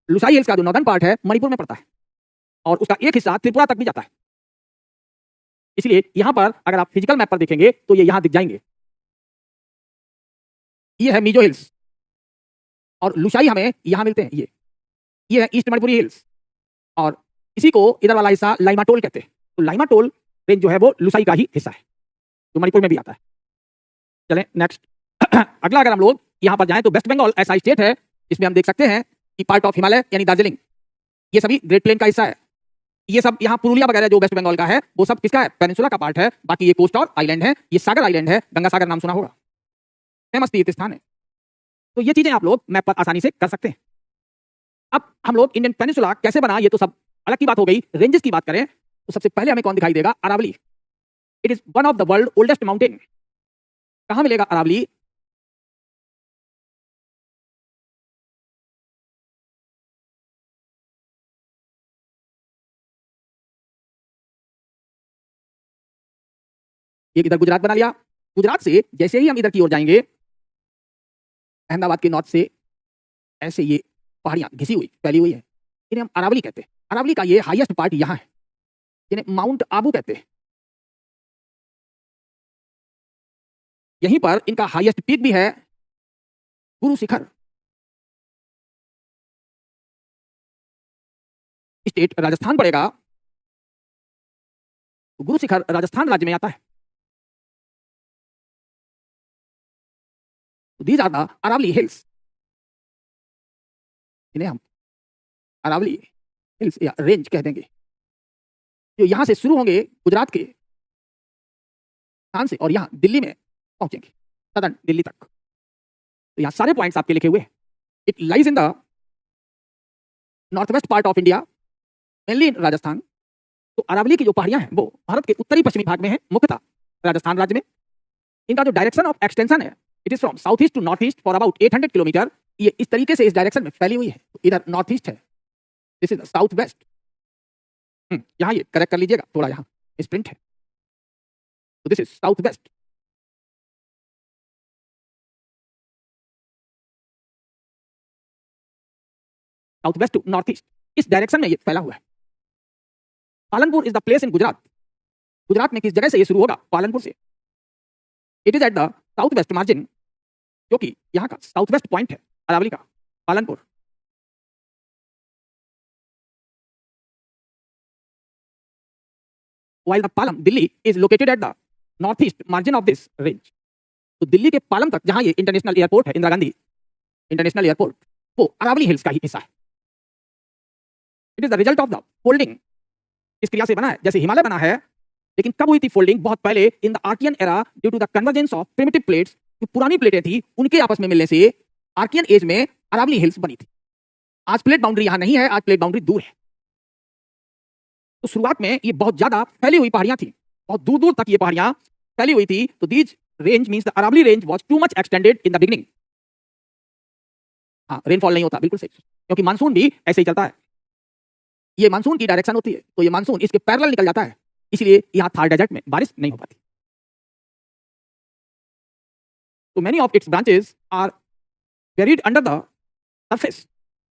लुसाई हिल्स का जो नॉर्दर्न पार्ट है मणिपुर में पड़ता है, और उसका एक हिस्सा त्रिपुरा तक भी जाता है। इसलिए यहां पर अगर आप फिजिकल मैप पर देखेंगे तो ये यहां दिख जाएंगे। ये है मिजो हिल्स, और लुसाई हमें यहां मिलते हैं। ये है ईस्ट मणिपुरी हिल्स, और इसी को इधर वाला हिस्सा लाइमाटोल कहते हैं। तो लाइमाटोल रेंज जो है वो लुसाई का ही हिस्सा है, जो मणिपुर में भी आता है। चलें नेक्स्ट अगला अगर हम लोग यहां पर जाएं तो वेस्ट बंगाल ऐसा स्टेट है जिसमें हम देख सकते हैं कि पार्ट ऑफ हिमालय यानी दार्जिलिंग, ये सभी ग्रेट प्लेन का हिस्सा है। ये सब यहाँ पुरुलिया वगैरह जो वेस्ट बंगाल का है वो सब किसका है, पेनिनसुला का पार्ट है। बाकी ये कोस्ट और आइलैंड है। ये सागर आइलैंड है, गंगा सागर नाम सुना होगा, फेमस तीर्थ स्थान है। तो ये चीजें आप लोग मैप पर आसानी से कर सकते हैं। अब हम लोग इंडियन पेनिनसुला कैसे बना ये तो सब अलग की बात हो गई। रेंजेस की बात करें तो सबसे पहले हमें कौन दिखाई देगा, Aravalli. It is one of the world oldest mountain. कहां मिलेगा अरावली, ये इधर गुजरात बना लिया। गुजरात से जैसे ही हम इधर की ओर जाएंगे, अहमदाबाद के नॉर्थ से ऐसे ये पहाड़ियां घिसी हुई फैली हुई है, इन्हें हम अरावली कहते हैं। अरावली का ये हाईएस्ट पार्ट यहाँ है, जिन्हें माउंट आबू कहते हैं। यहीं पर इनका हाईएस्ट पीक भी है, गुरु शिखर। स्टेट राजस्थान पड़ेगा, गुरु शिखर राजस्थान राज्य में आता है। These are the Aravalli hills, इन्हें हम अरावली हिल्स या रेंज कह देंगे, जो यहां से शुरू होंगे गुजरात के स्थान से और यहां दिल्ली में पहुंचेंगे, सदर्न दिल्ली तक। तो यहां सारे पॉइंट्स आपके लिखे हुए हैं। It lies in the north west part of India, mainly इन राजस्थान। तो अरावली की जो पहाड़ियां हैं वो भारत के उत्तरी पश्चिमी भाग में है, मुख्यतः राजस्थान राज्य में। इनका जो डायरेक्शन ऑफ एक्सटेंशन है, it is from south east to north east for about 800 kilometre. ये इस तरीके से इस डायरेक्शन में फैली हुई है। तो इधर नॉर्थ ईस्ट है, दिस इज साउथ वेस्ट। यहाँ ये करेक्ट कर लीजिएगा, थोड़ा यहाँ स्प्रिंट है। तो this is south west. South west to north east, इस डायरेक्शन में ये फैला हुआ है। Palanpur is the place in Gujarat. Gujarat में किस जगह से ये शुरू होगा, पालनपुर से। It is at the south west margin, जो कि यहाँ का साउथ वेस्ट पॉइंट है अरावली का, Palanpur. while the Palam, Delhi is located at the northeast margin of this range. तो दिल्ली के पालम तक जहां ये इंटरनेशनल एयरपोर्ट है, इंदिरा गांधी इंटरनेशनल एयरपोर्ट, वो अरावली हिल्स का ही हिस्सा है। It is the result of the folding. इस क्रिया से बना है, जैसे हिमालय बना है, लेकिन कब हुई थी फोल्डिंग, बहुत पहले, in the archean era, due to the convergence of primitive plates. जो पुरानी प्लेटें थी उनके आपस में मिलने से आर्कियन एज में अरावली हिल्स बनी थी। आज प्लेट बाउंड्री यहां नहीं है, आज प्लेट बाउंड्री दूर है। तो शुरुआत में ये बहुत ज्यादा फैली हुई पहाड़ियां थी, बहुत दूर दूर तक ये पहाड़ियां फैली हुई थी। तो these range means the Aravalli range was too much extended in the beginning. हाँ, रेनफॉल नहीं होता, बिल्कुल सही, क्योंकि मानसून भी ऐसे ही चलता है। ये मानसून की डायरेक्शन होती है, तो ये मानसून इसके पैरेलल निकल जाता है, इसलिए यहाँ थार डेजर्ट में बारिश नहीं हो पाती। तो many of its branches are buried under the surface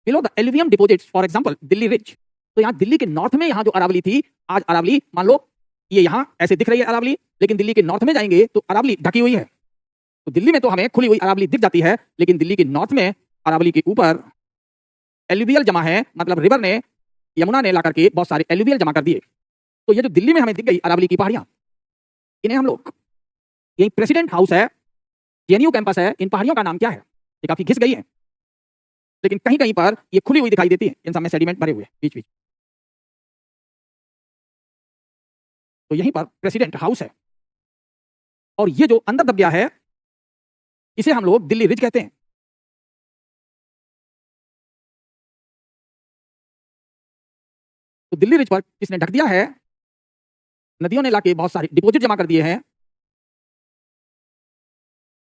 below the alluvium deposits, for example Delhi ridge. तो यहाँ दिल्ली के नॉर्थ में यहाँ जो अरावली थी, आज अरावली मान लो ये यहाँ ऐसे दिख रही है अरावली, लेकिन दिल्ली के नॉर्थ में जाएंगे तो अरावली ढकी हुई है। तो दिल्ली में तो हमें खुली हुई अरावली दिख जाती है, लेकिन दिल्ली के नॉर्थ में अरावली के ऊपर एलुवियल जमा है, मतलब रिवर ने यमुना ने ला करके बहुत सारे एलुवियल जमा कर दिए। तो ये जो दिल्ली में हमें दिख गई अरावली की पहाड़ियां, इन्हें हम लोग, यही प्रेसिडेंट हाउस है, जेएनयू कैंपस है, इन पहाड़ियों का नाम क्या है? ये काफी घिस गई है, लेकिन कहीं कहीं पर ये खुली हुई दिखाई देती है, इन सब में सेडिमेंट भरे हुए बीच बीच। तो यहीं पर प्रेसिडेंट हाउस है, और ये जो अंदर दब गया है इसे हम लोग दिल्ली रिज कहते हैं। तो दिल्ली रिज पर किसने ढक दिया है? नदियों ने लाके बहुत सारे डिपॉजिट जमा कर दिए हैं।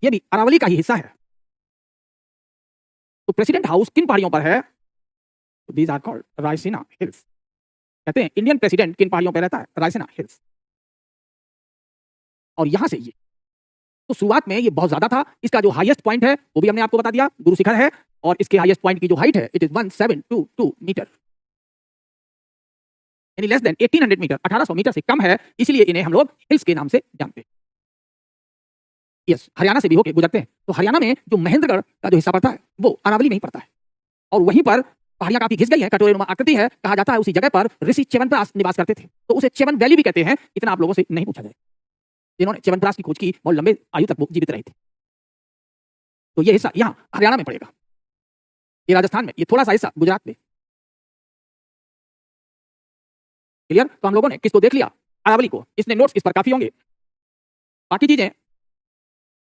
ये भी अरावली का ही हिस्सा है। तो प्रेसिडेंट हाउस किन पहाड़ियों पर है? These are called Raisina hills. कहते हैं इंडियन प्रेसिडेंट किन पहाड़ियों पर रहता है? रायसीना हिल्स। और यहां से ये, तो शुरुआत में ये बहुत ज्यादा था। इसका जो हाईएस्ट पॉइंट है वो भी हमने आपको बता दिया, गुरु शिखर है, और इसके हाईएस्ट पॉइंट की जो हाइट है इट इज 1722 मीटर, यानी लेस देन 1800 मीटर, 1800 मीटर से कम है, इसलिए इन्हें हम लोग हिल्स के नाम से जानते हैं। यस, हरियाणा से भी होके गुजरते हैं। तो हरियाणा में जो महेंद्रगढ़ का जो हिस्सा पड़ता है वो अरावली में ही पड़ता है, और वहीं पर पहाड़ियां काफी घिस गई है, कटोरेनुमा आकृति है। कहा जाता है उसी जगह पर ऋषि च्यवनप्राश निवास करते थे, तो उसे च्यवन वैली भी कहते हैं। इतना आप लोगों से नहीं पूछा जाए। जिन्होंने च्यवनप्राश की खोज की बहुत लंबे आयु तक वो जीवित रहे थे। तो ये हिस्सा यहाँ हरियाणा में पड़ेगा, ये राजस्थान में, ये थोड़ा सा हिस्सा गुजरात में। क्लियर? तो हम लोगों ने किसको देख लिया? अरावली को। इसने नोट्स इस पर काफी होंगे, बाकी चीजें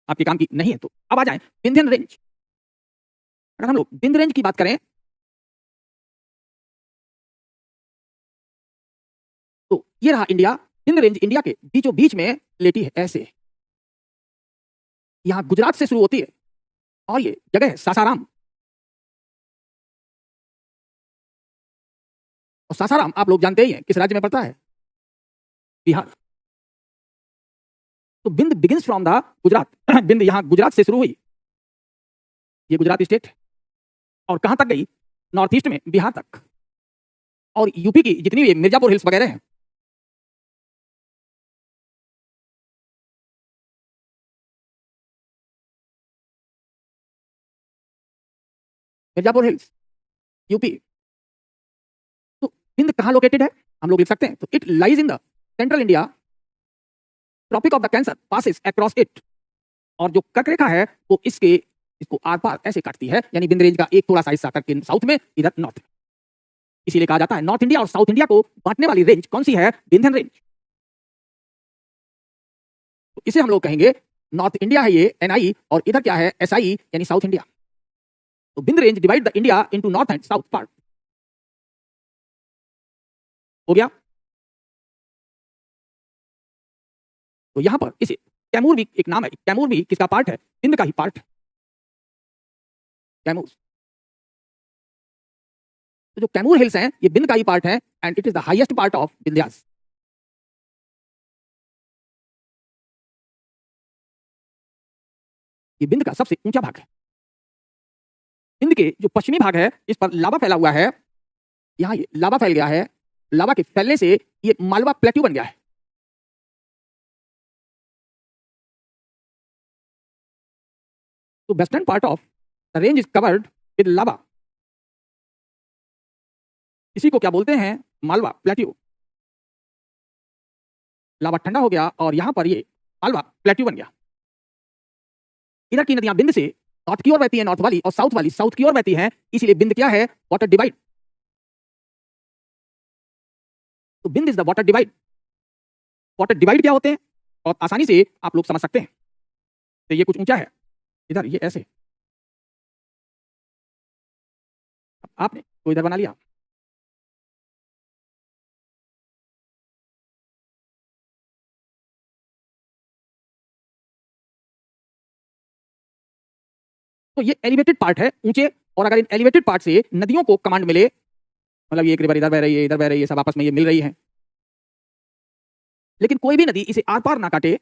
आपके काम की नहीं है। तो अब आ जाए विंध्यन रेंज। अगर हम लोग विंध्य रेंज की बात करें तो ये रहा इंडिया। विंध्य रेंज इंडिया के बीचों बीच में लेटी है ऐसे। यहां गुजरात से शुरू होती है, और ये जगह है सासाराम। और सासाराम आप लोग जानते ही हैं किस राज्य में पड़ता है? बिहार। तो बिंद बिगिंस फ्रॉम द गुजरात। बिंद यहां गुजरात से शुरू हुई, ये गुजरात स्टेट है, और कहां तक गई? नॉर्थ ईस्ट में बिहार तक। और यूपी की जितनी भी मिर्जापुर हिल्स वगैरह हैं, मिर्जापुर हिल्स यूपी। तो बिंद कहां लोकेटेड है हम लोग लिख सकते हैं? तो it lies in the central India, tropic of the cancer passes across it. और जो कर्क रेखा है वो इसको आर पार ऐसे काटती है, यानी बिंद रेंज का एक थोड़ा सा हिस्सा करके साउथ में, इधर नॉर्थ में। इसीलिए कहा जाता है नॉर्थ इंडिया और साउथ इंडिया को बांटने वाली रेंज कौन सी है? विंध्यन रेंज। तो इसे हम लोग कहेंगे नॉर्थ इंडिया है ये एनआई, और इधर क्या है? एसआई, यानी साउथ इंडिया। तो Vindhya range divide the India into north and south part. हो गया? तो यहां पर इसे कैमूर भी एक नाम है। कैमूर भी किसका पार्ट है? बिंद का ही पार्ट है, कैमूर। तो जो कैमूर हिल्स हैं ये बिंद का ही पार्ट है, and it is the highest part of Vindhyas. ये बिंद का सबसे ऊंचा भाग है। बिंद के जो पश्चिमी भाग है इस पर लावा फैला हुआ है, यहां ये लावा फैल गया है। लावा के फैलने से ये मालवा प्लेट्यू बन गया है। तो western part of the range is covered with lava. इसी को क्या बोलते हैं? मालवा प्लेट्यू। लावा ठंडा हो गया और यहां पर ये मालवा प्लेट्यू बन गया। इधर की नदियां बिंद से नॉर्थ की ओर बहती है, नॉर्थ वाली, और साउथ वाली साउथ की ओर बहती है। इसीलिए बिंद क्या है? Water divide. तो Vindhya is the water divide. Water divide क्या होते हैं और आसानी से आप लोग समझ सकते हैं। तो ये कुछ ऊंचा है, इधर ये ऐसे, आपने तो इधर बना लिया। तो ये एलिवेटेड पार्ट है, ऊंचे। और अगर इन एलिवेटेड पार्ट से नदियों को कमांड मिले, मतलब ये एक रिवर इधर बह रही है, इधर बह रही है, सब आपस में ये मिल रही है, लेकिन कोई भी नदी इसे आर पार ना काटे,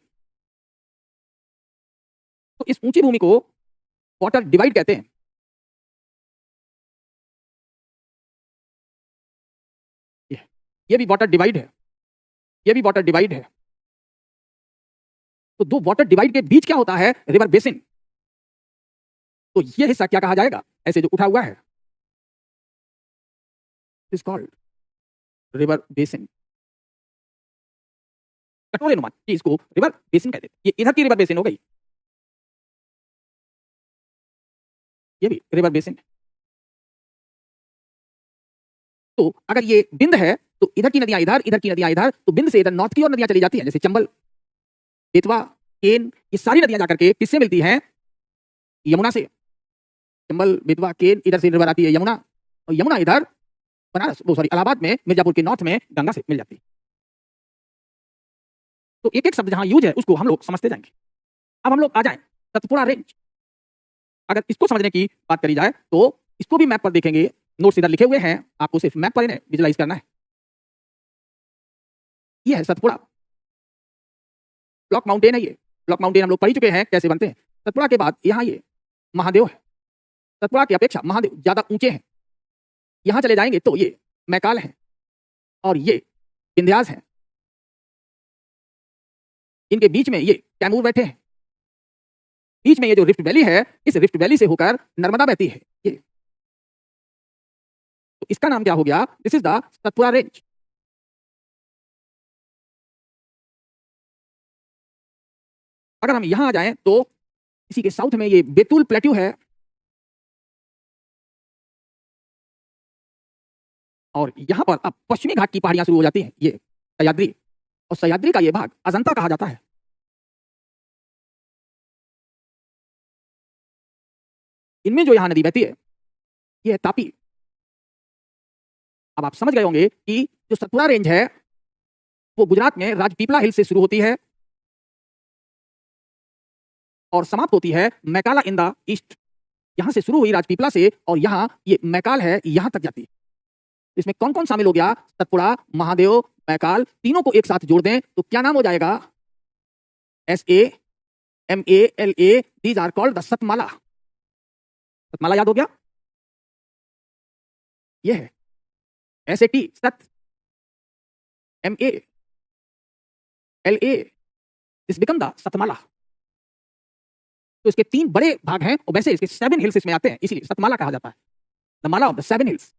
तो इस ऊंची भूमि को वाटर डिवाइड कहते हैं। ये भी वाटर डिवाइड है, ये भी वाटर डिवाइड है। तो दो वाटर डिवाइड के बीच क्या होता है? River basin. तो ये हिस्सा क्या कहा जाएगा? ऐसे जो उठा हुआ है, इज कॉल्ड रिवर बेसिन, कटोरे नुमा, ये इसको रिवर बेसिन कहते हैं। ये इधर की रिवर बेसिन हो गई, ये भी रिवर बेसिन है। तो अगर ये बिंद है तो इधर की नदियां इधर, इधर की नदियां इधर, तो बिंद से इधर नॉर्थ की ओर नदियां चली जाती हैं, जैसे चंबल, बेतवा, केन, ये सारी नदियां जाकर के किससे मिलती हैं? यमुना से। चंबल, बेतवा, केन, इधर से रिवर आती है यमुना, और यमुना इधर बनारस, वो सॉरी इलाहाबाद में, मिर्जापुर के नॉर्थ में गंगा से मिल जाती है। तो एक एक शब्द जहां यूज है उसको हम लोग समझते जाएंगे। अब हम लोग आ जाएं सतपुड़ा रेंज। अगर इसको समझने की बात करी जाए तो इसको भी मैप पर देखेंगे, नोट्स इधर लिखे हुए हैं, आपको सिर्फ मैप पर इन्हें विजुलाइज करना है। ये है सतपुड़ा, ब्लॉक माउंटेन है ये। ब्लॉक माउंटेन हम लोग पढ़ चुके हैं कैसे बनते हैं। सतपुड़ा के बाद यहाँ ये महादेव है। सतपुड़ा की अपेक्षा महादेव ज्यादा ऊंचे हैं। यहां चले जाएंगे तो ये मैकाल है और ये विंध्यास है। इनके बीच में ये कैमूर बैठे हैं। बीच में ये जो रिफ्ट वैली है, इस रिफ्ट वैली से होकर नर्मदा बहती है ये। तो इसका नाम क्या हो गया? This is the Satpura range. अगर हम यहां आ जाएं तो इसी के साउथ में ये बेतुल प्लेट्यू है, और यहां पर अब पश्चिमी घाट की पहाड़ियां शुरू हो जाती हैं, ये सह्याद्री, और सह्याद्री का ये भाग अजंता कहा जाता है। इनमें जो यहां नदी बहती है ये है तापी। अब आप समझ गए होंगे कि जो सतपुड़ा रेंज है वो गुजरात में राजपीपला हिल से शुरू होती है और समाप्त होती है मैकाला इन द ईस्ट। यहां से शुरू हुई राजपीपला से, और यहां ये मैकाल है, यहां तक जाती है। इसमें कौन कौन शामिल हो गया? सतपुड़ा, महादेव, मैकाल, तीनों को एक साथ जोड़ दें तो क्या नाम हो जाएगा? SAMALA, these are called the Satmala. Satmala याद हो गया? ये है SAT, सत, MALA, this become the Satmala. तो इसके 3 बड़े भाग हैं, और वैसे इसके 7 हिल्स इसमें आते हैं, इसीलिए सतमाला कहा जाता है, the Mala of the 7 hills.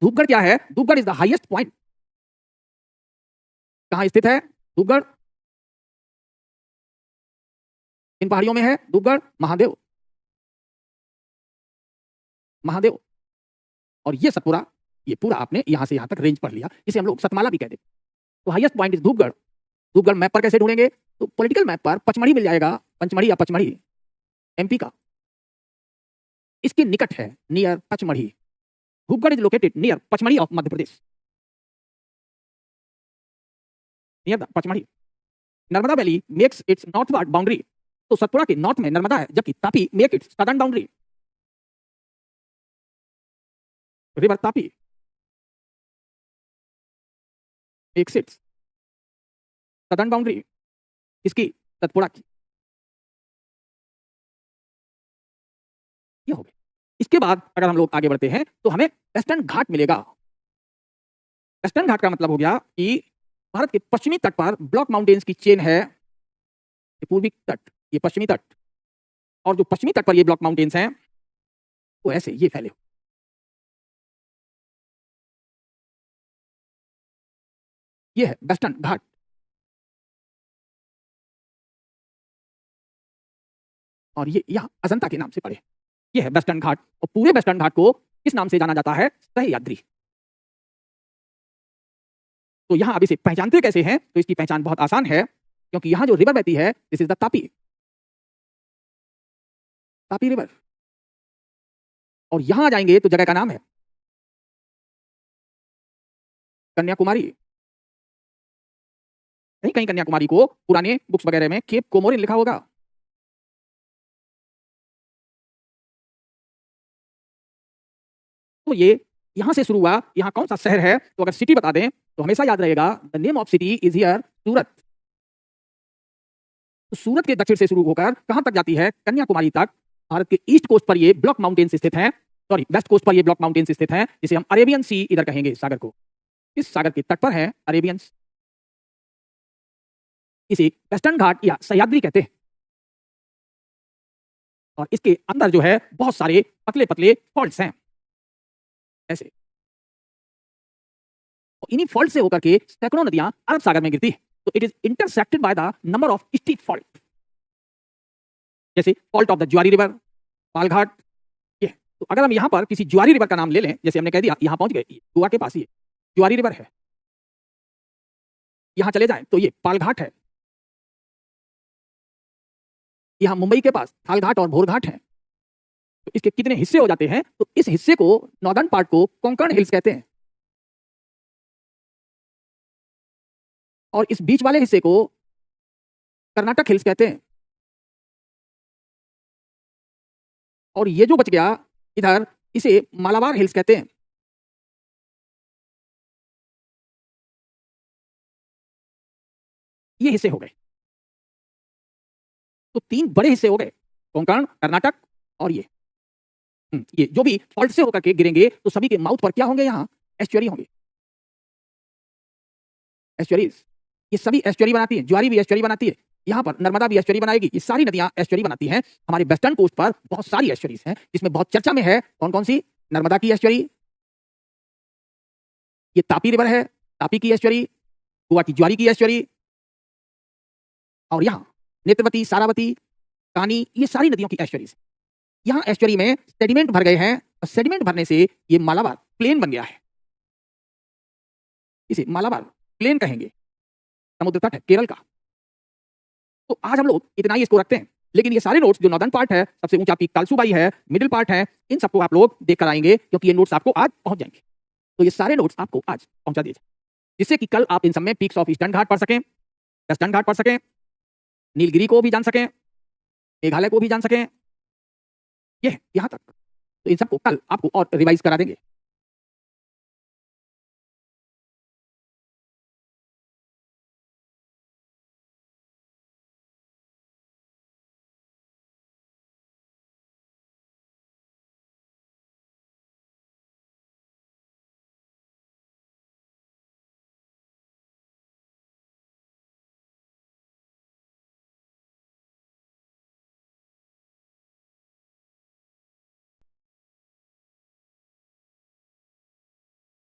Dhupgarh क्या है? Dhupgarh is the highest point. कहां स्थित है धूपगढ़? इन पहाड़ियों में है धूपगढ़। महादेव, महादेव, और ये सतपुड़ा, ये पूरा आपने यहां से यहां तक रेंज पढ़ लिया, जिसे हम लोग सतमाला भी कहते हैं। तो highest point is Dhupgarh. Dhupgarh map पर कैसे ढूंढेंगे? तो पॉलिटिकल मैप पर पचमढ़ी मिल जाएगा, पंचमढ़ी या पचमढ़ी, MP का। इसके निकट है, near Pachmarhi. Dhupgarh is located near Pachmarhi of Madhya Pradesh, near the Pachmarhi. Narmada valley makes it's northward boundary. तो सतपुड़ा के नॉर्थ में नर्मदा है, जबकि Tapi make it's southern boundary. River Tapi makes it's southern boundary, इसकी सतपुड़ा की। ये हो गया। इसके बाद अगर हम लोग आगे बढ़ते हैं तो हमें वेस्टर्न घाट मिलेगा। वेस्टर्न घाट का मतलब हो गया कि भारत के पश्चिमी तट पर ब्लॉक माउंटेन्स की चेन है। ये पूर्वी तट, ये पश्चिमी तट, और जो पश्चिमी तट पर ये ब्लॉक माउंटेन्स हैं वो ऐसे ये फैले। ये है वेस्टर्न घाट, और ये यहाँ अजंता के नाम से पड़े। ये है वेस्टर्न घाट, और पूरे वेस्टर्न घाट को किस नाम से जाना जाता है? सह्याद्री। तो यहां अब इसे पहचानते कैसे हैं? तो इसकी पहचान बहुत आसान है, क्योंकि यहां जो रिवर बहती है this is the Tapi, Tapi river. और यहां आ जाएंगे तो जगह का नाम है कन्याकुमारी। कहीं कहीं कन्याकुमारी को पुराने बुक्स वगैरह में केप कोमोरिन लिखा होगा। तो ये यहां से शुरू हुआ। यहां कौन सा शहर है? तो अगर सिटी बता दें तो हमेशा याद रहेगा, the name of city is here Surat. तो सूरत के दक्षिण से शुरू होकर कहां तक जाती है? कन्याकुमारी तक। भारत के ईस्ट कोस्ट पर ये ब्लॉक माउंटेन्स स्थित हैं, सॉरी वेस्ट कोस्ट पर ये ब्लॉक माउंटेन्स स्थित हैं, जिसे हम अरेबियन सी इधर कहेंगे, सागर को। इस सागर के तट पर है अरेबियन। इसे वेस्टर्न घाट या सह्याद्री कहते हैं। और इसके अंदर जो है बहुत सारे पतले पतले फॉल्ट्स हैं ऐसे। और इन्हीं फॉल्ट से होकर के सैकड़ों नदियां अरब सागर में गिरती है। तो it is intersected by the number of street fault, जैसे फॉल्ट ऑफ द ज्वारी रिवर, पालघाट। ये तो अगर हम यहाँ पर किसी ज्वारी रिवर का नाम ले लें, जैसे हमने कह दिया यहाँ पहुंच गए, गोवा के पास ही ज्वारी रिवर है, यहाँ चले जाएं तो ये पालघाट है, यहाँ मुंबई के पास थालघाट और भोरघाट है। तो इसके कितने हिस्से हो जाते हैं, तो इस हिस्से को, नॉर्दर्न पार्ट को कोंकण हिल्स कहते हैं, और इस बीच वाले हिस्से को कर्नाटक हिल्स कहते हैं, और ये जो बच गया इधर, इसे मालाबार हिल्स कहते हैं। ये हिस्से हो गए। तो तीन बड़े हिस्से हो गए, कोंकण, कर्नाटक और ये जो भी फॉल्ट से होकर के गिरेंगे तो सभी के माउथ पर क्या होंगे, यहाँ एस्चुअरी होंगे, एस्चुअरीज। ये सभी एस्चुअरी बनाती है, ज्वारी भी एस्चुअरी बनाती है, यहाँ पर नर्मदा भी एस्चुअरी बनाएगी, ये सारी नदियां एस्चुअरी बनाती हैं। हमारे वेस्टर्न कोस्ट पर बहुत सारी एस्चुअरीज हैं, जिसमें बहुत चर्चा में है कौन कौन सी, नर्मदा की एस्चुअरी, ये तापी रिवर है, तापी की एस्चुअरी, गोवा की ज्वारी की एस्चुअरी, और यहाँ नेत्रवती, सारावती, कानी, ये सारी नदियों की एस्चुअरीज। यहाँ एस्चुअरी में सेडिमेंट भर गए हैं, और सेडिमेंट भरने से ये मालाबार प्लेन बन गया है, इसे मालाबार प्लेन कहेंगे, समुद्र तट है केरल का। तो आज हम लोग इतना ही इसको रखते हैं, लेकिन ये सारे नोट्स, जो नॉर्दर्न पार्ट है, सबसे ऊंचा पीक कालसूबाई है, मिडिल पार्ट है, इन सबको आप लोग देख कर आएंगे, क्योंकि ये नोट्स आपको आज पहुंच जाएंगे। तो ये सारे नोट्स आपको आज पहुंचा दिए जाए, जिससे कि कल आप इन सब में पीक्स ऑफ ईस्टर्न घाट पढ़ सकें, वेस्टर्न घाट पढ़ सकें, नीलगिरी को भी जान सकें, मेघालय को भी जान सकें, ये यहाँ तक। तो इन सबको कल आपको और रिवाइज करा देंगे।